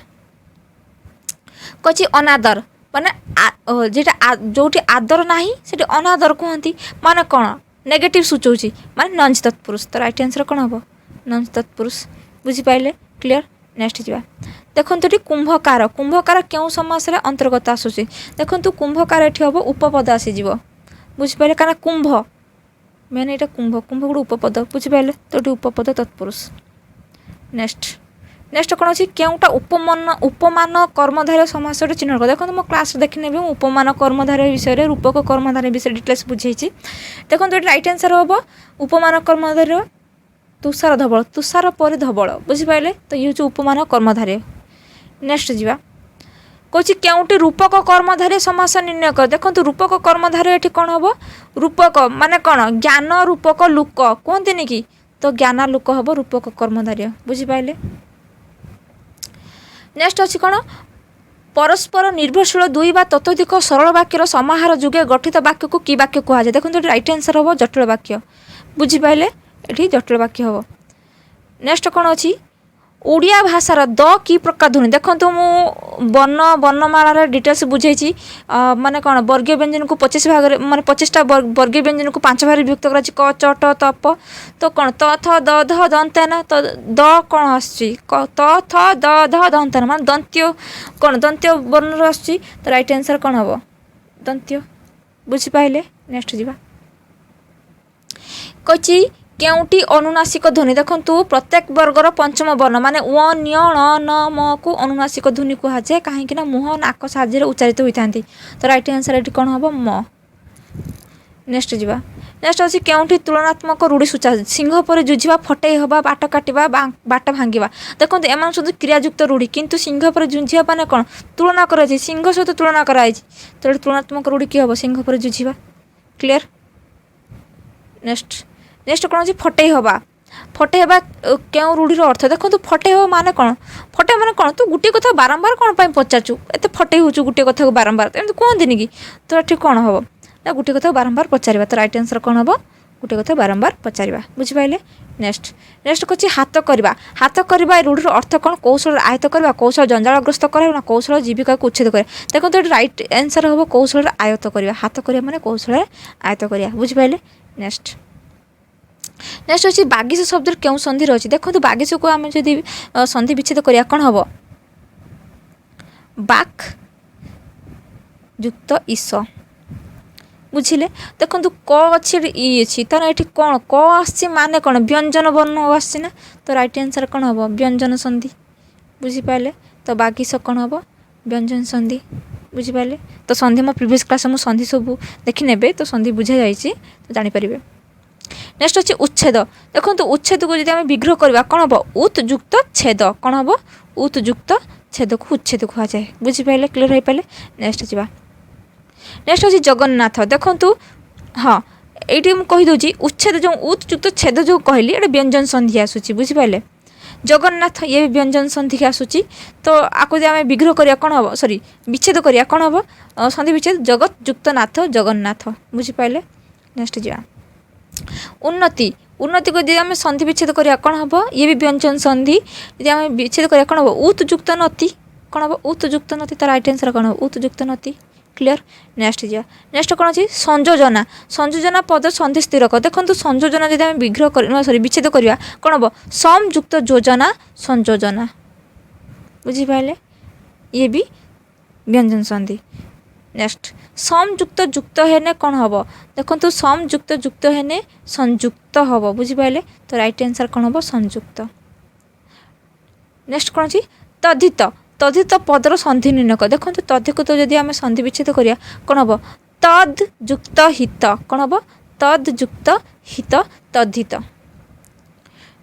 A: कही अनादर माने जेटा जो आदर ना से अनादर कहती माने कौन नेगेटिव सूचाऊँ माने नंज तत्पुरुष तो राइट आंसर कौन हम नंज तत्पुरुष बुझिपारे। क्लियर। नेक्स्ट जा देखो ये कुंभकार कुंभकार क्यों समास अंतर्गत आसूसी देखो कुंभकार ये हम उपपद आसीज बुझिपारे कारण कुंभ मेन ये कुंभ कुंभ गोटे उपपद बुझिपारे तो ये उपपद तत्पुरुष। नेक्स्ट नेक्स्ट कौन अच्छी केउटा उपमान कर्मधारय समास चिन्ह कर देखो मो क्लास देखने भी उपमान कर्मधारय विषय रूपक कर्मधारय विषय डिटेल्स बुझे देखो ये राइट आंसर हम उपमान कर्मधारय तुषार धवल तुषार पर धवल बुझिपारे तो ये हूँ उपमान कर्मधारय। नेक्स्ट जा कौच केउटी रूपक कर्मधारय समास निर्णय कर देखो रूपक कर्मधारय ये कौन हम रूपक माने कौन ज्ञान रूपक लुक कहते कि तो ज्ञान लुक हम रूपक कर्मधारय बुझिपारे। नेक्स्ट अच्छी कौन परस्पर निर्भरशील दुई बा ततोधिक सरल वाक्यर समाहार जुगे गठित वाक्य को कि वाक्य कहुए देखो तो राइट आंसर हम जटिल वाक्य बुझिपारे ये जटिल वाक्य हम। नेक्स्ट कौन अच्छी ओडिया भाषार द कि प्रकार ध्वनि देखो मु वर्णमाला डिटेल्स बुझे माने कौन वर्गीय व्यंजन को 25 भाग माने 25टा वर्गीय व्यंजन को 5 भाग विभक्त कर क च ट त प तो कौन त थ द ध दंतेन तो द कौन आसी त थ द ध दंतेन मान दंत्य कौन दंत्य वर्ण आसी तो राइट आंसर कौन हम दंत्य बुझिपारे। नेक्स्ट जा कही केउटी अनुनासिक ध्वनि देखो प्रत्येक वर्गर पंचम वर्ण माने उ न्य ण न म को अनुनासिक ध्वनि कहुए कहीं मुह नाक साहाଯ୍य उच्चारित होता तो राइट आंसर ये कौन हम म। नेक्स्ट जा नेक्स्ट अच्छी केउटी तुलनात्मक रूढ़ी सूचा सिंह पर जुझा फटई हवा बाट काटा बाट भांगा देखो एम शुद्ध क्रियायुक्त रूढ़ी किंतु सिंह पर जुझा माने कौन तुलना कर सिंह सहित तुलना कराई तो तुलनात्मक रूढ़ी कि हम सिंह पर जुझा। क्लियर। नेक्स्ट नेक्स्ट कौन अच्छी फटई हवा क्यों रूढ़ीर अर्थ देखो फटई हवा माने कौन फटई माने कौन तू गोटे कथा बारंबार कौन पचारू एत फटई हो गोटे कथा को बारंबार एमती कहते कि तो ये कौन हम ना गोटे कथा बारंबार पचार तो राइट आंसर कौन हम गोटे कथा बारंबार पचार बुझिपारे। नेक्स्ट नेक्स्ट कहे हाथ करवा रूढ़ीर अर्थ कौन कौशल आयत्त करवा कौशल जंजालग्रस्त करा कौशल जीविका को उच्छेद कर देखो तो राइट आंसर हम कौशल आयत्त करवा हाथ करवा माने कौशल आयत्त करवा बुझिपारे। नेक्स्ट नेक्स्ट अच्छी बागिश शब्द क्यों संधि रही देखो बागिश को आम जब संधि विच्छेद करिया कौन हम बाक युक्त ईश बुझिले देखो क अच्छी ई अच्छी तार ये कौन क आसी माने कौन व्यंजन वर्ण आसी ना तो राइट आंसर कौन हम व्यंजन संधि बुझिपारे तो बागिश कौन हम व्यंजन संधि बुझिपारे। तो संधि मो प्रीवियस क्लास में संधि सब देखी ने तो संधि बुझा जाइए तो जानीपर। नेक्स्ट अच्छे उच्छेद देखो उच्छेद को जब आम विग्रह करवा कौन हम उत युक्त छेद कौन हम उत युक्त छेद को उच्छेद कहुए बुझिपारे। क्लियर हो पारे। नेक्स्ट जा नेक्स्ट अच्छी जगन्नाथ देखु हाँ ये मुझे कहीदे उच्छेद जो उत युक्त छेद जो कहली ये व्यंजन संधि आसूँ बुझिपारे। जगन्नाथ ये भी व्यंजन संधि के आसूची तो आपको आम विग्रह करिया कौन हम सॉरी विच्छेद करिया कौन हम संधि विच्छेद जगत युक्त नाथ जगन्नाथ बुझिपारे। नेक्स्ट जा उन्नति उन्नति को यदि आम संधि विच्छेद करिया कौन हम ये भी व्यंजन संधि यदि आम विच्छेद करिया कौन हम उत युक्त नति कौन हम उत युक्त नति तार राइट आंसर कौन हम उत युक्त नति क्लियर। नेक्स्ट जा नेक्स्ट कौन अच्छी संयोजना संयोजना पद संधि स्थिरक देखो संयोजना जब आम विग्रह कर सॉरी विच्छेद करवा कौन हम संयुक्त योजना संयोजना बुझिपारे ये भी व्यंजन संधि। नेक्स्ट संयुक्त युक्त हेने कौन हम देखो संयुक्त युक्त हेने संयुक्त हम बुझिपारे तो राइट आंसर कौन हम संयुक्त। नेक्स्ट कौन अच्छी तद्धित तद्धित पदर संधि निर्णयक देखो तद्धित तो जदि आम संधि विच्छेद करिया कौन हम तद युक्त हित कौन हम तद युक्त हित तद्धित।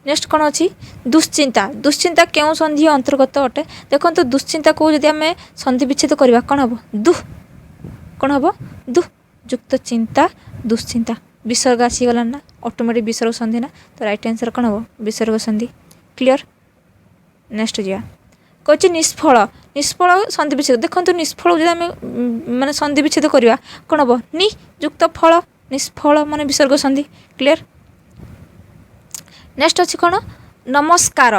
A: नेक्स्ट कौन अच्छी दुश्चिंता दुश्चिंता क्यों संधि अंतर्गत अटे देखो दुश्चिंता को जदि आम संधि विच्छेद करवा कौन हम दुह कौन हम दुह युक्त चिंता दुश्चिंता विसर्ग आसीगला ना ऑटोमेटिक विसर्ग संधि ना तो राइट आंसर कौन हम विसर्ग संधि क्लियर। नेक्स्ट जा कौच निष्फल निष्फल संधि विच्छेद देखो निष्फल जब आम माने संधि विच्छेद करवा कौन हम नि युक्त फल निष्फल माने विसर्ग संधि क्लियर। नेक्स्ट अच्छी कौन नमस्कार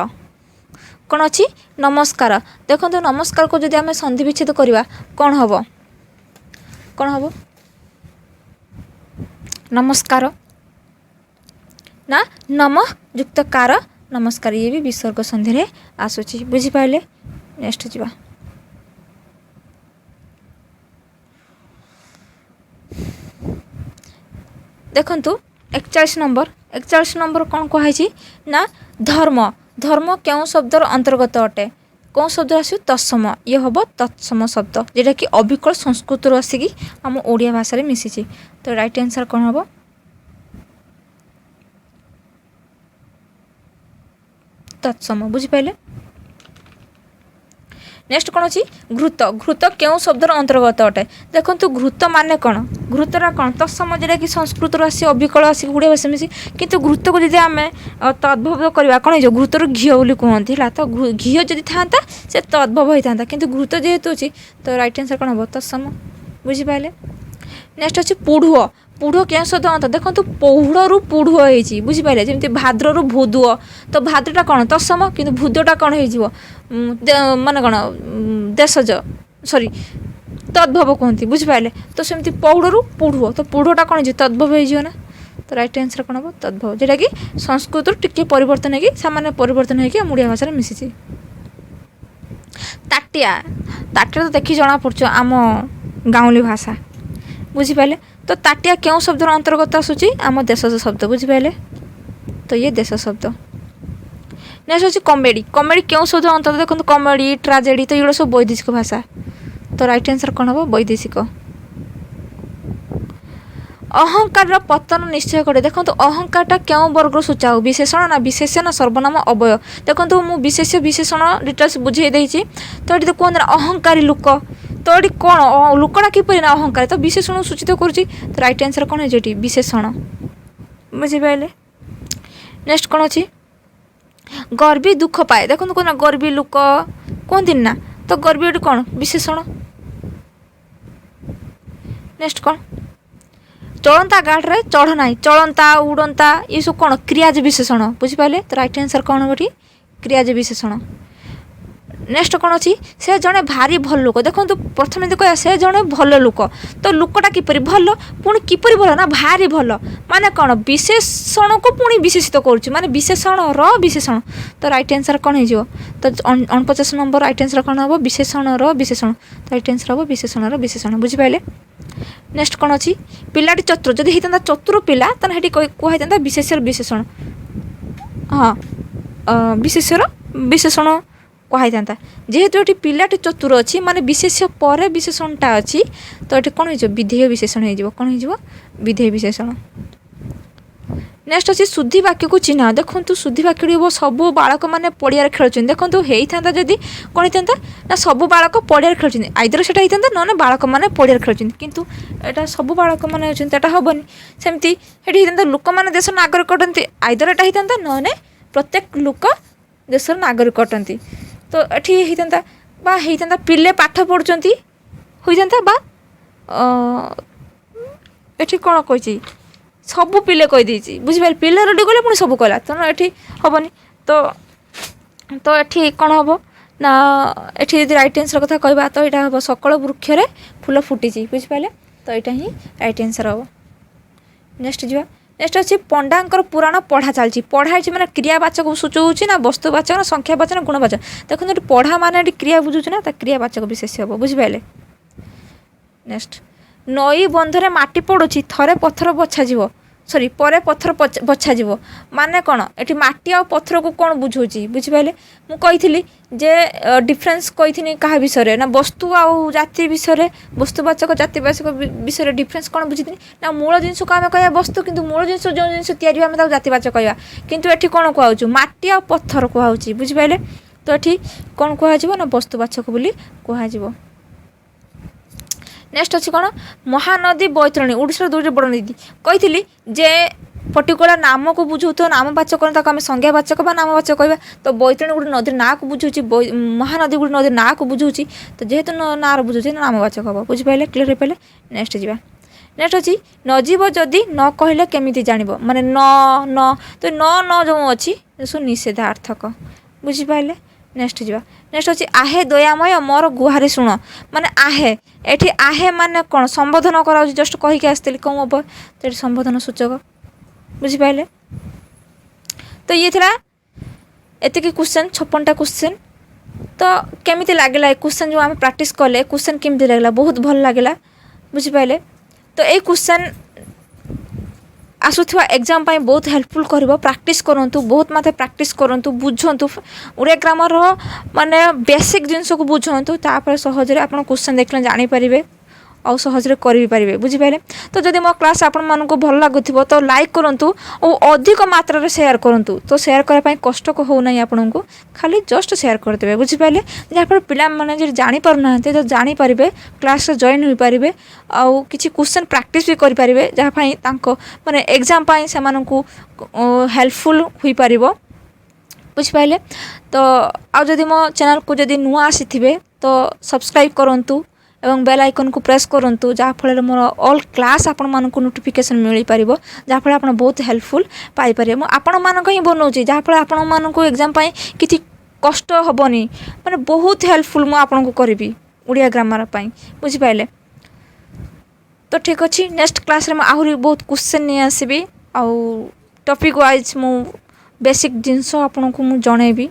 A: कौन अच्छी नमस्कार देखो नमस्कार को जब आम संधि विच्छेद करवा कौन हम नमस्कार ना नम युक्त कार नमस्कार ये भी विसर्ग संधि रे आसूची बुझिपारे। नेक्स्ट जा देखु 41 नंबर कौन कहुई ना धर्म धर्म क्यों शब्दर अंतर्गत अटे कौन शब्द आस तत्सम ये हम तत्सम शब्द जेटा कि अविकल संस्कृत आसिकी आम ओडिया भाषा मिसी तो राइट आंसर कौन हम तत्सम बुझिपारे। नेक्स्ट कौन अच्छी घृत घृत क्यों शब्दर अंतर्गत अटे देखो घृत माने कौन घृतरा कौन तत्सम जेटा कि संस्कृत आसी अविकल आसिक ओडिया भाषा मिसी किंतु घृत को जब आम तद्भव करवा कौन हो घृतर घी बोली कहती है तो घी जदि था से तद्भव होता है किंतु घृत जेहेतु अच्छी तो राइट आंसर कौन हम तत्सम बुझिपारे। नेक्स्ट अच्छी पुढ़ पुढ़ क्या शब्द अंत देखो पौढ़ पुढ़ हो बुझिपारे जमी भाद्र भूदुଅ तो भाद्रटा कौन तत्सम कि भूदटा कौन हो माने कौन देशज सॉरी तद्भव कहती बुझिपारे तो सेमती पौढ़ पुढ़ तो पुढ़टा कौन हो तद्भव हो ना तो राइट आंसर कौन हम तद्भव जेटा कि संस्कृत टिके परिवर्तन होगी सामान्य परिवर्तन होगी ओडिया भाषा मिसी। ताटिया ताटिया तो देखी जना पड़ आम गाँवली भाषा बुझिपारे तो ताटिया क्यों शब्द अंतर्गत आसूची आम देशज शब्द बुझिपारे तो ये देश शब्द। नेक्स्ट अच्छी कमेडी कमेडी क्यों शब्द अंतर्गत देखो कमेडी ट्राजेडी तो ये सब वैदेशिक भाषा तो राइट आंसर कौन हम वैदेशिक। अहंकार पतन निश्चय करे देखो अहंकारटा क्यों वर्ग सूचाऊ विशेषण ना विशेषण सर्वनाम अवय देखो मुझे विशेष विशेषण डिटेल्स बुझे देती तो ये कहते ना अहंकारी लोक तो ये कौन लोकटा किपर ना अहंकार तो विशेषण सूचित करुच्ची तो राइट आंसर कौन है विशेषण बुझिपारे। नेक्स्ट कौन अच्छी गर्वी दुख पाए देखो कौन गर्वी लोक कहती ना तो गर्वी ये कौन विशेषण। नेक्स्ट कौन चलता गाड़ी चढ़ ना चलता उड़ता ये सब कौन क्रियाज विशेषण बुझिपारे तो राइट आंसर कौन गोटी क्रियाज विशेषण। नेक्स्ट कौन अच्छी से जड़े भारी भल लोक देखो प्रथम कह से जड़े भल लोक तो लोकटा किपर भल पुणी किपर भल ना भारी भल माने कौन विशेषण को पुणी विशेषित करुच्ची माने विशेषण विशेषण तो राइट आंसर कौन हो तो 49 नंबर राइट आंसर कौन हम विशेषण विशेषण तो राइट आंसर हम विशेषण विशेषण बुझिपारे। नेक्स्ट कौन अच्छी पिलाटी चतुर जदि होता चतुर पिला तो ये कहता विशेषर विशेषण हाँ विशेषर विशेषण कहता जेहेतु ये पिलाटी चतुर अच्छी माने विशेष पर विशेषणटा अच्छी तो ये कौन हो विधेय विशेषण हो कौन हो विधेय विशेषण। नेक्स्ट अच्छी शुद्धि वाक्य को चिन्ह देखो शुद्धि वाक्य हम सब बालक मैंने पड़िया खेलुं देखो होता जदि कौन होता ना सब बालक पड़िया खेलुं आइदर से होता ना बालक मैंने पड़िया खेलुं किंतु एटा सब बालक मैंने होता हेनी सेमती होता लोक मैंने देश नागरिक आइदर एटा होता ना प्रत्येक लोक देशर नागरिक अटंती। तो एठी होता बा होता पिले पाठ पढ़ुंट होता बा एठी कौन कही सबू पिले कहीदे बुझिपारे पिले रेडी कले पुणी सब कला तेणु एठी हेनी तो तो एठी कौन हम ना एठी रईट आंसर कथा कहवा तो यहाँ हम सकल वृक्ष फूल फुटी बुझिपारे तो यहाँ ही रईट आंसर हम। नेक्स्ट जा नेक्स्ट अच्छी पंडांकर पुराण पढ़ा चलती पढ़ाई मैंने क्रियावाचक सूचौच ना वस्तुवाचक ना संख्यावाचक ना गुणवाचक देखो ये पढ़ा माने क्रिया बुझुच ना क्रियावाचक विशेष हम बुझिपारे। नेक्स्ट नई बंधरे माटी पड़ुची थरे पत्थर बछा सॉरी परे पत्थर बछा माने कौन ये माटी आ पत्थर को कौन बुझाऊँ बुझिपारे मु कही जे डिफरेन्स कही क्या विषय ना वस्तु आउ जाति विषय वस्तुवाचक जातिवाचक विषय डिफरेन्स कौन बुझी ना मूल जिनस को आम कह वस्तु किंतु मूल जिनस जो जिन या जातिवाचक कहवा किंतु ये कौन कहूँ माटी आ पत्थर कहूँ बुझिपारे तो ये कौन कह ना वस्तुवाचक बोली कह। नेक्स्ट अच्छी कौन महानदी बैतरणी ओडिशार दुईट बड़ नदी कही जे पर्टिकुलर नाम को बुझाऊ तो नामवाचक आम संज्ञावाचक नामवाचक कहवा तो बैतरणी गोटे नदी ना को बुझाऊँ महानदी गोटे नदी ना को बुझाऊँ तो जेहेतु ना बुझाऊँ नामवाचक हम बुझिपारे क्लीयर हो पारे। नेक्स्ट जा नेक्स्ट अच्छी नजीव जदि न कहले केमी जान माने न तो न जो अच्छी सब निषेधार्थक बुझिपारे। नेक्स्ट जा नेक्स्ट अच्छी आहे दयामय मोर गुहारी शुण माने आहे एठी आहे माने कौन संबोधन करा जस्ट कहीकि आसती कौन हम तो संबोधन सूचक बुझिपारे। तो ये थी एतिक क्वेश्चन 56टा क्वेश्चन तो केमी लगे क्वेश्चन जो आम प्रैक्टिस कले क्वेश्चन केमी लगला बहुत भल लगे बुझिपारे। तो ये क्वेश्चन आसुवा एग्जाम बहुत हेल्पफुल कर प्रैक्टिस करूँ बहुत मात्रा प्रैक्टिस करूँ बुझुँ ओडिया ग्रामर माने बेसिक जिनस को बुझुँ तापर सहजरे आप क्वेश्चन देखने जानीपारे और सहजरे करें बुझिपारे। तो जदि मो क्लास आपण भल लगुव तो लाइक करूँ और अधिक मात्रा शेयर करूँ तो शेयर करने कष्ट को हो ना आपण को खाली जस्ट शेयर करदे बुझिपारे जहाँफल पिला माने जो जापर ना तो जानीपारे क्लास जॉइन हो पारे आउ किसी क्वेश्चन प्रैक्टिस भी करें जहाँपाई माने एग्जाम से हेल्पफुल हो पार बुझिपारे। तो आउ जदि मो चैनल को जदि नुआ आसी तो सब्सक्राइब करूँ एवं बेल आइकन को प्रेस करूँ जहाँफल मोर ऑल क्लास आपण मानक नोटिफिकेशन मिल पार जहाँफल आप बहुत हेल्पफुल पाइपर आपण मानक ही बनाऊँगी जहाँफल आपण मानक एग्जाम किसी कष्ट हेनी माने बहुत हेल्पफुल मुझे करी ओडिया ग्रामर बुझिपारे। तो ठीक अच्छे नेक्स्ट क्लास रे आहरी बहुत क्वेश्चन नहीं आसबि आउ टॉपिक वाइज मु बेसिक जिनस आपन को मु जणेबी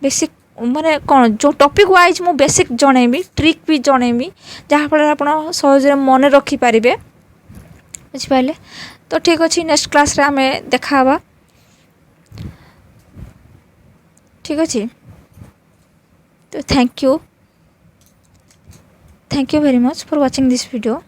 A: बेसिक माने कौन जो टॉपिक वाइज मु बेसिक जणेबी ट्रिक भी जणेबी जहाँफल आप सहज मन रखिपारे बुझिपारे। तो ठीक अच्छे नेक्स्ट क्लास रे आमे देखा ठीक अच्छे। तो thank you very much for watching this video.